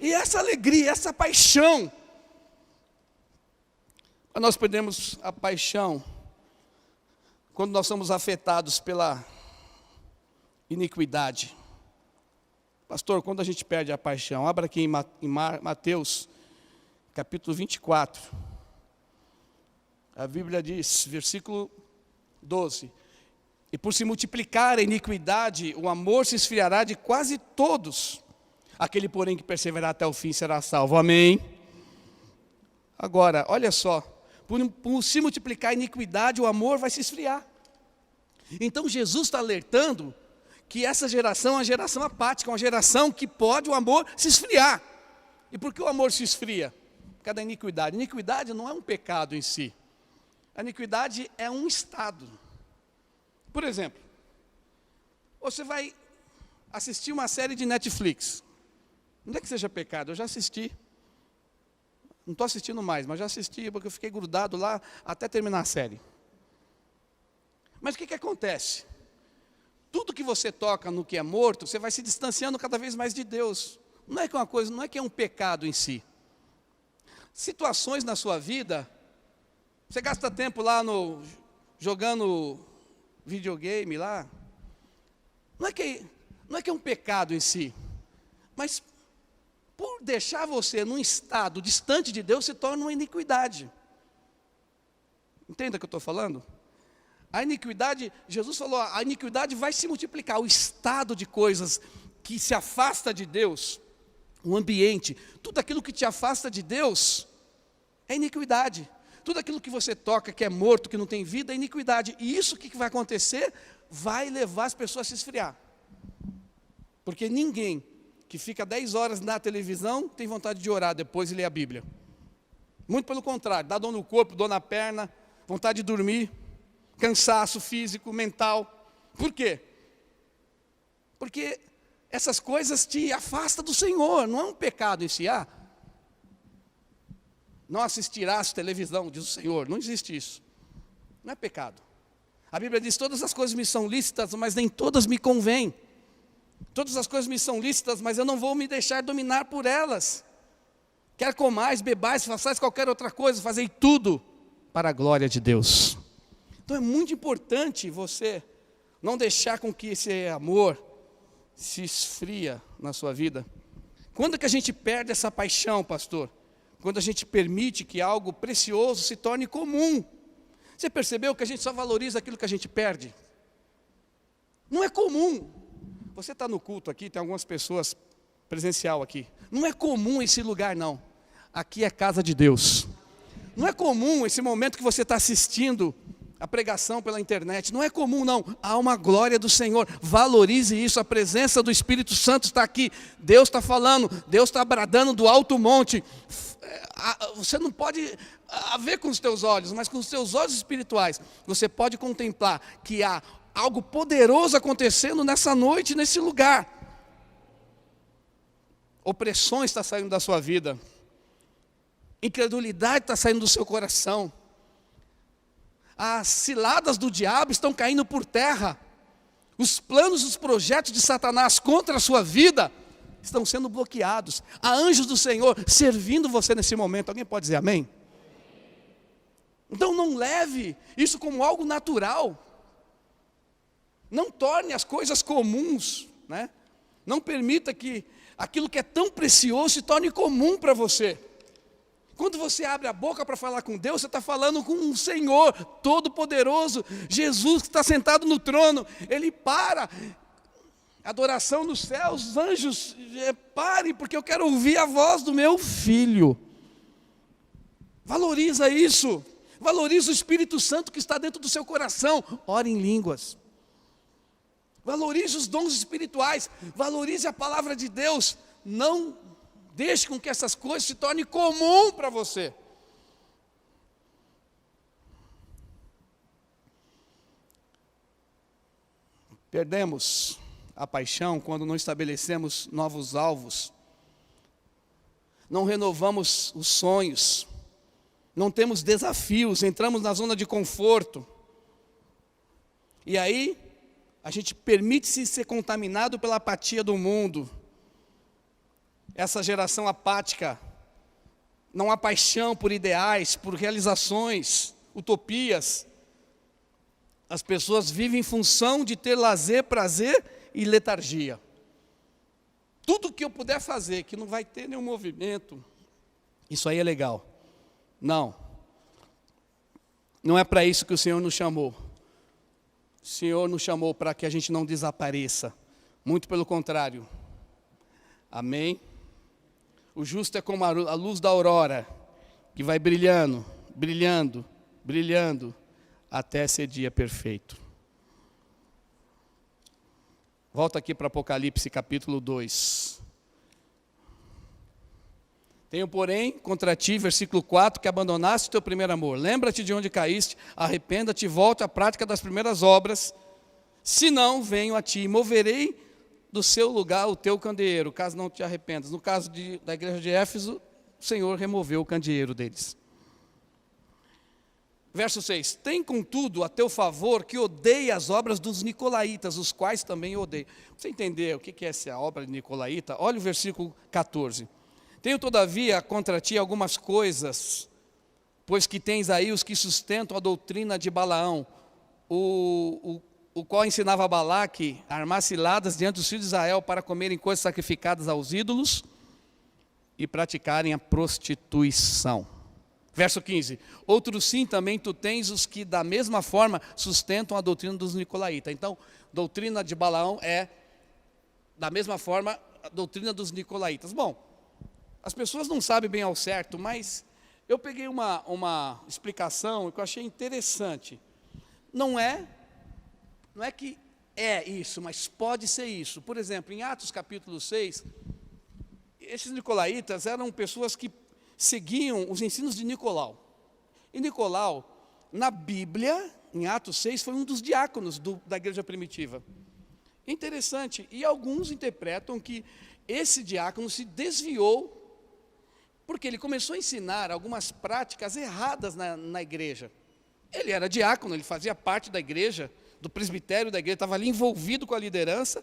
E essa alegria, essa paixão, nós perdemos a paixão quando nós somos afetados pela iniquidade. Pastor, quando a gente perde a paixão, abra aqui em Mateus, capítulo 24. A Bíblia diz, versículo 12: e por se multiplicar a iniquidade, o amor se esfriará de quase todos. Aquele, porém, que perseverar até o fim será salvo. Amém? Agora, olha só, por se multiplicar a iniquidade, o amor vai se esfriar. Então Jesus está alertando que essa geração é uma geração apática, uma geração que pode o amor se esfriar. E por que o amor se esfria? Por causa da iniquidade. Iniquidade não é um pecado em si. A iniquidade é um estado. Por exemplo, você vai assistir uma série de Netflix. Não é que seja pecado, eu já assisti. Não estou assistindo mais, mas já assisti, porque eu fiquei grudado lá até terminar a série. Mas o que acontece? Tudo que você toca no que é morto, você vai se distanciando cada vez mais de Deus. Não é que é uma coisa, não é que é um pecado em si. Situações na sua vida, você gasta tempo lá jogando videogame lá. Não é que é um pecado em si, mas por deixar você num estado distante de Deus, se torna uma iniquidade. Entenda o que eu estou falando? A iniquidade, Jesus falou, a iniquidade vai se multiplicar. O estado de coisas que se afasta de Deus, o ambiente, tudo aquilo que te afasta de Deus, é iniquidade. Tudo aquilo que você toca, que é morto, que não tem vida, é iniquidade. E isso o que vai acontecer? Vai levar as pessoas a se esfriar. Porque ninguém que fica 10 horas na televisão tem vontade de orar depois e ler a Bíblia. Muito pelo contrário, dá dor no corpo, dor na perna, vontade de dormir, cansaço físico, mental. Por quê? Porque essas coisas te afastam do Senhor, não é um pecado em si. Não assistirás televisão, diz o Senhor, não existe isso. Não é pecado. A Bíblia diz, todas as coisas me são lícitas, mas nem todas me convêm. Todas as coisas me são lícitas, mas eu não vou me deixar dominar por elas. Quer comais, bebais, façais qualquer outra coisa, fazei tudo para a glória de Deus. Então é muito importante você não deixar com que esse amor se esfria na sua vida. Quando é que a gente perde essa paixão, pastor? Quando a gente permite que algo precioso se torne comum. Você percebeu que a gente só valoriza aquilo que a gente perde? Não é comum. Você está no culto aqui, tem algumas pessoas presencial aqui. Não é comum esse lugar, não. Aqui é casa de Deus. Não é comum esse momento que você está assistindo a pregação pela internet. Não é comum, não. Há uma glória do Senhor. Valorize isso. A presença do Espírito Santo está aqui. Deus está falando. Deus está bradando do alto monte. Você não pode ver com os teus olhos, mas com os teus olhos espirituais, você pode contemplar que há algo poderoso acontecendo nessa noite, nesse lugar. Opressões estão saindo da sua vida. Incredulidade está saindo do seu coração. As ciladas do diabo estão caindo por terra. Os planos, os projetos de Satanás contra a sua vida estão sendo bloqueados. Há anjos do Senhor servindo você nesse momento. Alguém pode dizer amém? Então não leve isso como algo natural. Não torne as coisas comuns, né? Não permita que aquilo que é tão precioso se torne comum para você. Quando você abre a boca para falar com Deus, você está falando com um Senhor Todo-Poderoso, Jesus que está sentado no trono. Ele para, adoração nos céus, os anjos, parem, porque eu quero ouvir a voz do meu filho. Valoriza isso, valoriza o Espírito Santo que está dentro do seu coração. Ore em línguas. Valorize os dons espirituais, valorize a palavra de Deus. Não deixe com que essas coisas se tornem comum para você. Perdemos a paixão quando não estabelecemos novos alvos. Não renovamos os sonhos. Não temos desafios, entramos na zona de conforto. E aí, a gente permite-se ser contaminado pela apatia do mundo. Essa geração apática, não há paixão por ideais, por realizações, utopias. As pessoas vivem em função de ter lazer, prazer e letargia. Tudo que eu puder fazer, que não vai ter nenhum movimento, isso aí é legal. Não é para isso que o Senhor nos chamou. O Senhor nos chamou para que a gente não desapareça. Muito pelo contrário. Amém? O justo é como a luz da aurora, que vai brilhando, brilhando, brilhando, até ser dia perfeito. Volta aqui para Apocalipse capítulo 2. Tenho, porém, contra ti, versículo 4, que abandonaste o teu primeiro amor. Lembra-te de onde caíste, arrependa-te e volte à prática das primeiras obras. Se não, venho a ti e moverei do seu lugar o teu candeeiro, caso não te arrependas. No caso da igreja de Éfeso, o Senhor removeu o candeeiro deles. Verso 6. Tem, contudo, a teu favor que odeie as obras dos nicolaítas, os quais também odeio. Para você entender o que é essa obra de nicolaíta, olha o versículo 14. Tenho, todavia, contra ti algumas coisas, pois que tens aí os que sustentam a doutrina de Balaão, o qual ensinava a Balaque a armar ciladas diante dos filhos de Israel para comerem coisas sacrificadas aos ídolos e praticarem a prostituição. Verso 15. Outros sim também tu tens os que da mesma forma sustentam a doutrina dos nicolaítas. Então, doutrina de Balaão é da mesma forma a doutrina dos nicolaítas. Bom, as pessoas não sabem bem ao certo, mas eu peguei uma explicação que eu achei interessante. Não é que é isso, mas pode ser isso. Por exemplo, em Atos capítulo 6, esses nicolaítas eram pessoas que seguiam os ensinos de Nicolau. E Nicolau, na Bíblia, em Atos 6, foi um dos diáconos da igreja primitiva. Interessante, e alguns interpretam que esse diácono se desviou porque ele começou a ensinar algumas práticas erradas na igreja. Ele era diácono, ele fazia parte da igreja, do presbitério da igreja, estava ali envolvido com a liderança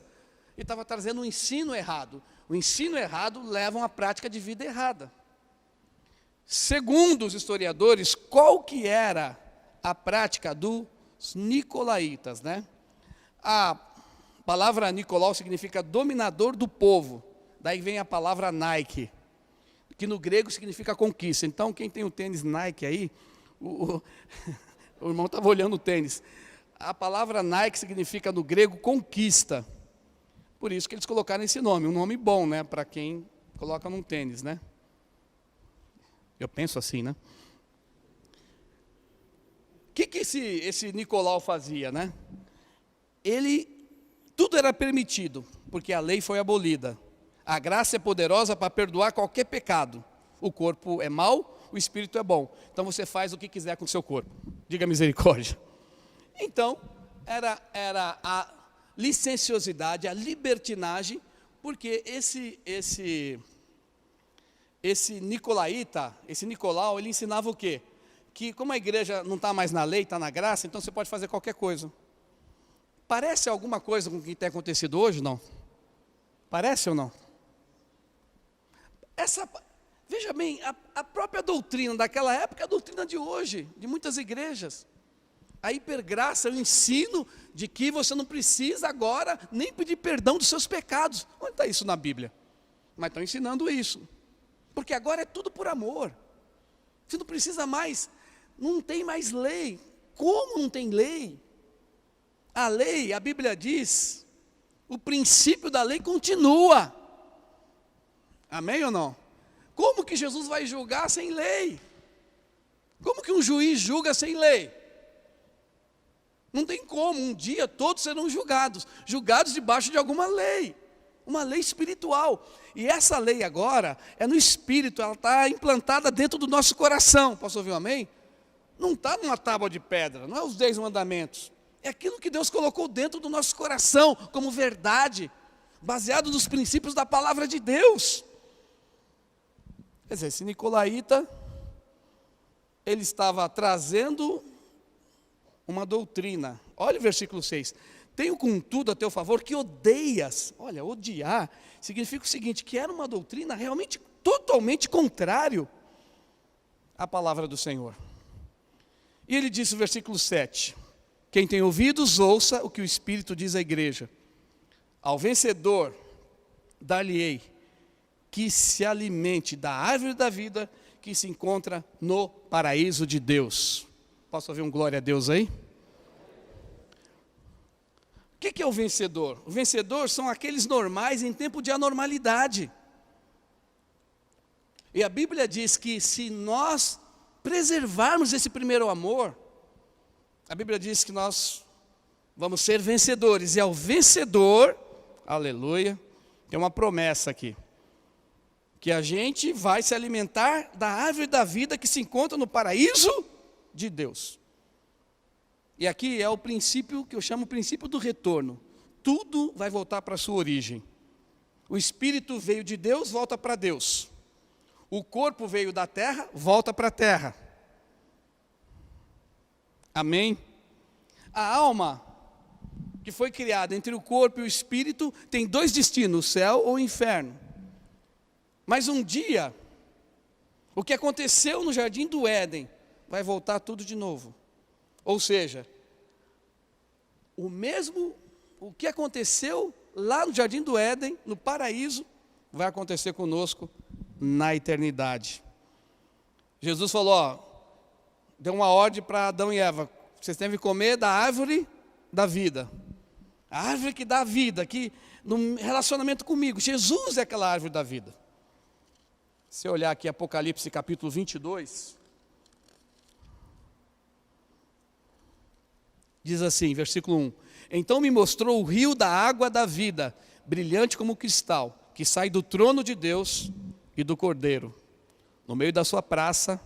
e estava trazendo um ensino errado. O ensino errado leva a uma prática de vida errada. Segundo os historiadores, qual que era a prática dos nicolaítas, né? A palavra Nicolau significa dominador do povo. Daí vem a palavra Nike, que no grego significa conquista. Então, quem tem o tênis Nike aí, o irmão estava olhando o tênis. A palavra Nike significa no grego conquista. Por isso que eles colocaram esse nome, um nome bom, né, para quem coloca num tênis, né? Eu penso assim, né? O que esse Nicolau fazia, né? Tudo era permitido, porque a lei foi abolida. A graça é poderosa para perdoar qualquer pecado. O corpo é mau, o espírito é bom. Então você faz o que quiser com o seu corpo. Diga misericórdia. Então, era a licenciosidade, a libertinagem, porque esse nicolaíta, esse Nicolau, ele ensinava o quê? Que como a igreja não está mais na lei, está na graça, então você pode fazer qualquer coisa. Parece alguma coisa com o que tem acontecido hoje, não? Parece ou não? Veja bem, a própria doutrina daquela época é a doutrina de hoje, de muitas igrejas. A hipergraça, o ensino de que você não precisa agora nem pedir perdão dos seus pecados. Onde está isso na Bíblia? Mas estão ensinando isso. Porque agora é tudo por amor. Você não precisa mais, não tem mais lei. Como não tem lei? A lei, a Bíblia diz, o princípio da lei continua. Amém ou não? Como que Jesus vai julgar sem lei? Como que um juiz julga sem lei? Não tem como, um dia todos serão julgados debaixo de alguma lei, uma lei espiritual. E essa lei agora é no espírito, ela está implantada dentro do nosso coração. Posso ouvir um amém? Não está numa tábua de pedra, não é os 10 mandamentos. É aquilo que Deus colocou dentro do nosso coração como verdade, baseado nos princípios da palavra de Deus. Quer dizer, esse nicolaíta, ele estava trazendo uma doutrina. Olha o versículo 6. Tenho contudo a teu favor que odeias. Olha, odiar significa o seguinte, que era uma doutrina realmente totalmente contrário à palavra do Senhor. E ele disse no versículo 7, quem tem ouvidos, ouça o que o Espírito diz à igreja. Ao vencedor, dar-lhe-ei que se alimente da árvore da vida que se encontra no paraíso de Deus. Posso ouvir um glória a Deus aí? O que é o vencedor? O vencedor são aqueles normais em tempo de anormalidade. E a Bíblia diz que se nós preservarmos esse primeiro amor, a Bíblia diz que nós vamos ser vencedores. E ao vencedor, aleluia, tem uma promessa aqui. Que a gente vai se alimentar da árvore da vida que se encontra no paraíso de Deus. E aqui é o princípio que eu chamo o princípio do retorno. Tudo vai voltar para a sua origem. O espírito veio de Deus, volta para Deus. O corpo veio da terra, volta para a terra. Amém? A alma que foi criada entre o corpo e o espírito tem dois destinos, o céu ou o inferno. Mas um dia, o que aconteceu no jardim do Éden, vai voltar tudo de novo. Ou seja, o que aconteceu lá no jardim do Éden, no paraíso, vai acontecer conosco na eternidade. Jesus falou, deu uma ordem para Adão e Eva, vocês devem comer da árvore da vida. A árvore que dá vida, que no relacionamento comigo, Jesus é aquela árvore da vida. Se olhar aqui Apocalipse capítulo 22, diz assim, versículo 1. Então me mostrou o rio da água da vida, brilhante como cristal, que sai do trono de Deus e do Cordeiro. No meio da sua praça,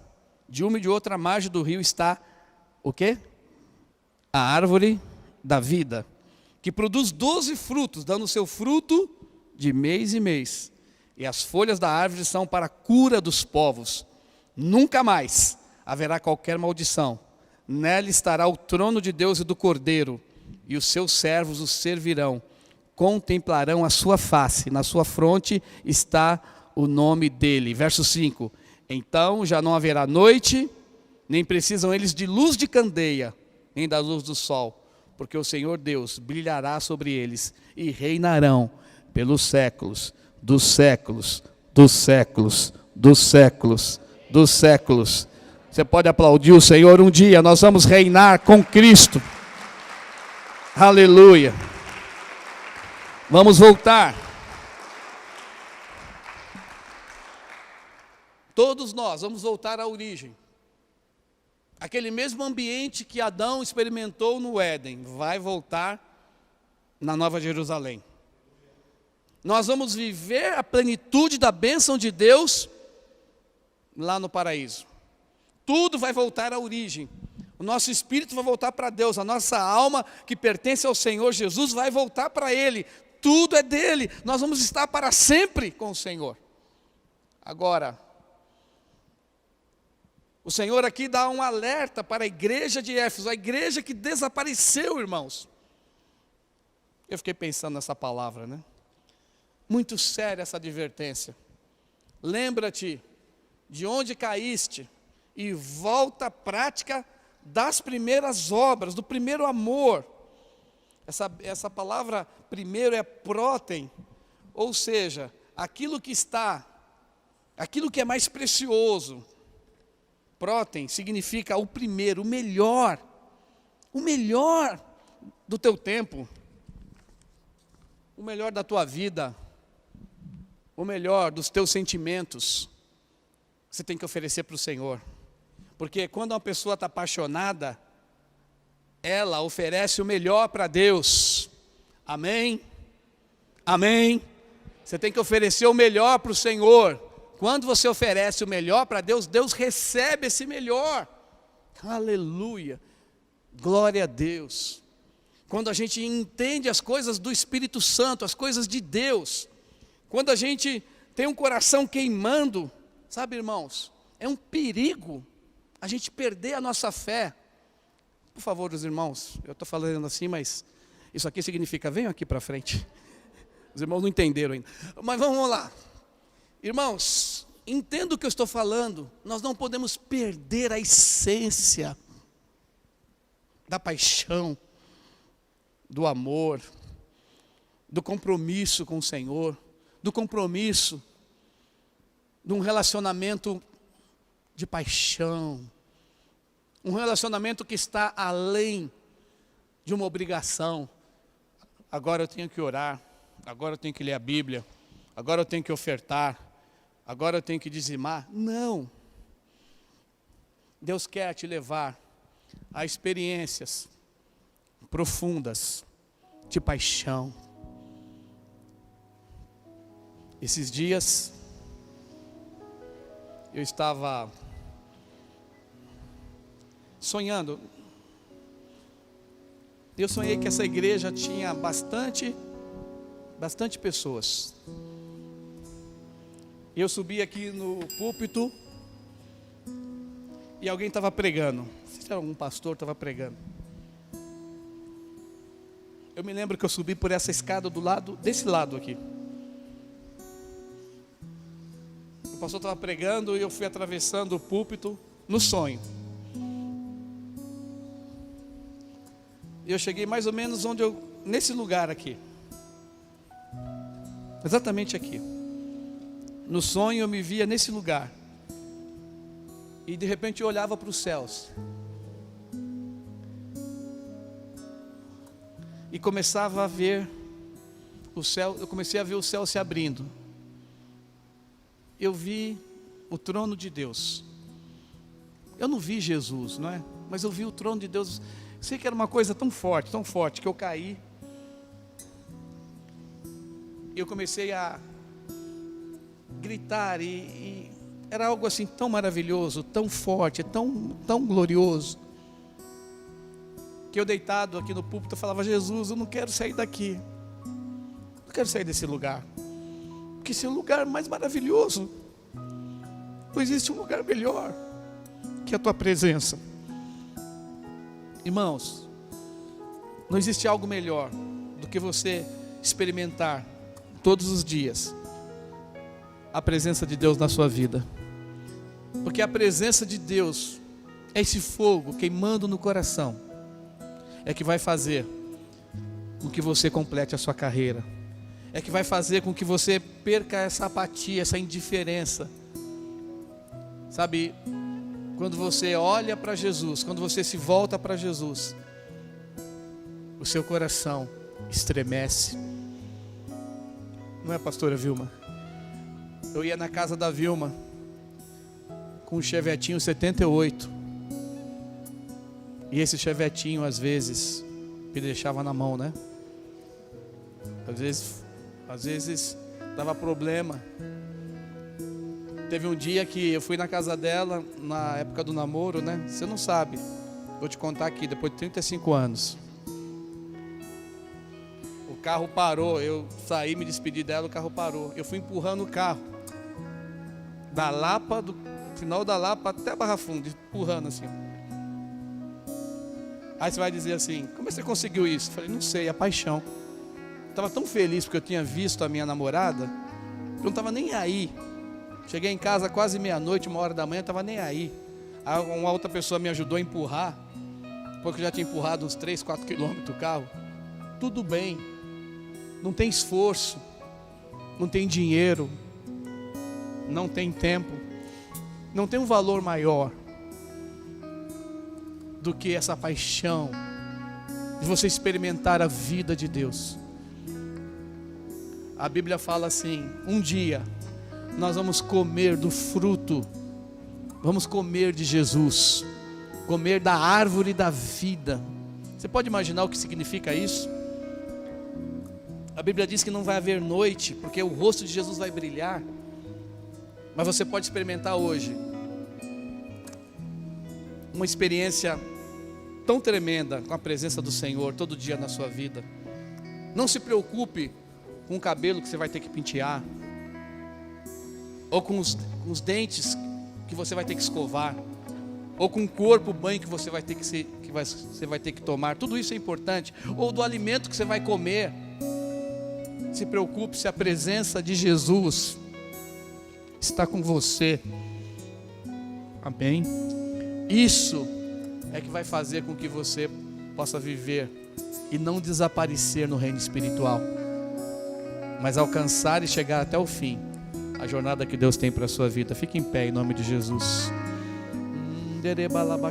de uma e de outra margem do rio está, o quê? A árvore da vida, que produz 12 frutos, dando seu fruto de mês em mês. E as folhas da árvore são para a cura dos povos. Nunca mais haverá qualquer maldição. Nela estará o trono de Deus e do Cordeiro, e os seus servos os servirão. Contemplarão a sua face, na sua fronte está o nome dele. Verso 5. Então já não haverá noite, nem precisam eles de luz de candeia, nem da luz do sol, porque o Senhor Deus brilhará sobre eles e reinarão pelos séculos dos séculos, dos séculos, dos séculos, dos séculos. Você pode aplaudir o Senhor. Um dia nós vamos reinar com Cristo. Aleluia. Vamos voltar. Todos nós vamos voltar à origem. Aquele mesmo ambiente que Adão experimentou no Éden, vai voltar na Nova Jerusalém. Nós vamos viver a plenitude da bênção de Deus lá no paraíso. Tudo vai voltar à origem. O nosso espírito vai voltar para Deus. A nossa alma, que pertence ao Senhor Jesus, vai voltar para Ele. Tudo é dele. Nós vamos estar para sempre com o Senhor. Agora, o Senhor aqui dá um alerta para a igreja de Éfeso, a igreja que desapareceu, irmãos. Eu fiquei pensando nessa palavra, né? Muito séria essa advertência. Lembra-te de onde caíste e volta à prática das primeiras obras, do primeiro amor. Essa palavra primeiro é próten, ou seja, aquilo que é mais precioso. Próten significa o primeiro, o melhor do teu tempo, o melhor da tua vida, o melhor dos teus sentimentos, você tem que oferecer para o Senhor. Porque quando uma pessoa está apaixonada, ela oferece o melhor para Deus. Amém? Amém? Você tem que oferecer o melhor para o Senhor. Quando você oferece o melhor para Deus, Deus recebe esse melhor. Aleluia. Glória a Deus. Quando a gente entende as coisas do Espírito Santo, as coisas de Deus, quando a gente tem um coração queimando, sabe, irmãos, é um perigo a gente perder a nossa fé. Por favor, os irmãos, eu estou falando assim, mas isso aqui significa, venham aqui para frente. Os irmãos não entenderam ainda. Mas vamos lá. Irmãos, entenda o que eu estou falando. Nós não podemos perder a essência da paixão, do amor, do compromisso com o Senhor, do compromisso de um relacionamento de paixão, um relacionamento que está além de uma obrigação. Agora eu tenho que orar, agora eu tenho que ler a Bíblia, agora eu tenho que ofertar, agora eu tenho que dizimar. Não. Deus quer te levar a experiências profundas de paixão. Esses dias eu estava sonhando. Eu sonhei que essa igreja tinha bastante pessoas. Eu subi aqui no púlpito e alguém estava pregando. Não sei se era algum pastor estava pregando. Eu me lembro que eu subi por essa escada desse lado aqui. O pastor estava pregando e eu fui atravessando o púlpito no sonho. E eu cheguei mais ou menos nesse lugar aqui. Exatamente aqui. No sonho eu me via nesse lugar. E de repente eu olhava para os céus. E começava a ver o céu, eu comecei a ver o céu se abrindo. Eu vi o trono de Deus. Eu não vi Jesus, não é? Mas eu vi o trono de Deus. Sei que era uma coisa tão forte, que eu caí. Eu comecei a gritar e era algo assim tão maravilhoso, tão forte, tão glorioso, que eu deitado aqui no púlpito eu falava: Jesus, eu não quero sair daqui, não quero sair desse lugar, porque esse é o lugar mais maravilhoso. Não existe um lugar melhor que a tua presença. Irmãos, não existe algo melhor do que você experimentar todos os dias a presença de Deus na sua vida. Porque a presença de Deus, esse fogo queimando no coração, é que vai fazer com que você complete a sua carreira. É que vai fazer com que você perca essa apatia, essa indiferença. Sabe, quando você olha para Jesus, quando você se volta para Jesus, o seu coração estremece. Não é, pastora Vilma? Eu ia na casa da Vilma com um chevetinho 78. E esse chevetinho às vezes me deixava na mão, né? Às vezes dava problema. Teve um dia que eu fui na casa dela, na época do namoro, né? Você não sabe. Vou te contar aqui, depois de 35 anos. O carro parou, eu saí, me despedi dela, o carro parou. Eu fui empurrando o carro. Da Lapa, do final da Lapa até Barra Funda, empurrando assim. Aí você vai dizer assim, como é que você conseguiu isso? Eu falei, não sei, a paixão. Estava tão feliz porque eu tinha visto a minha namorada, que eu não estava nem aí. Cheguei em casa quase meia-noite, 1h da manhã, estava nem aí. Aí uma outra pessoa me ajudou a empurrar, porque eu já tinha empurrado uns 3, 4 quilômetros o carro. Tudo bem, não tem esforço, não tem dinheiro, não tem tempo, não tem um valor maior do que essa paixão de você experimentar a vida de Deus. A Bíblia fala assim, um dia nós vamos comer do fruto, vamos comer de Jesus, comer da árvore da vida. Você pode imaginar o que significa isso? A Bíblia diz que não vai haver noite, porque o rosto de Jesus vai brilhar. Mas você pode experimentar hoje uma experiência tão tremenda com a presença do Senhor todo dia na sua vida. Não se preocupe com o cabelo que você vai ter que pentear, ou com os dentes que você vai ter que escovar, ou com o corpo, o banho que você vai ter você vai ter que tomar. Tudo isso é importante. Ou do alimento que você vai comer. Se preocupe se a presença de Jesus está com você. Amém? Isso é que vai fazer com que você possa viver e não desaparecer no reino espiritual, mas alcançar e chegar até o fim a jornada que Deus tem para a sua vida. Fique em pé em nome de Jesus.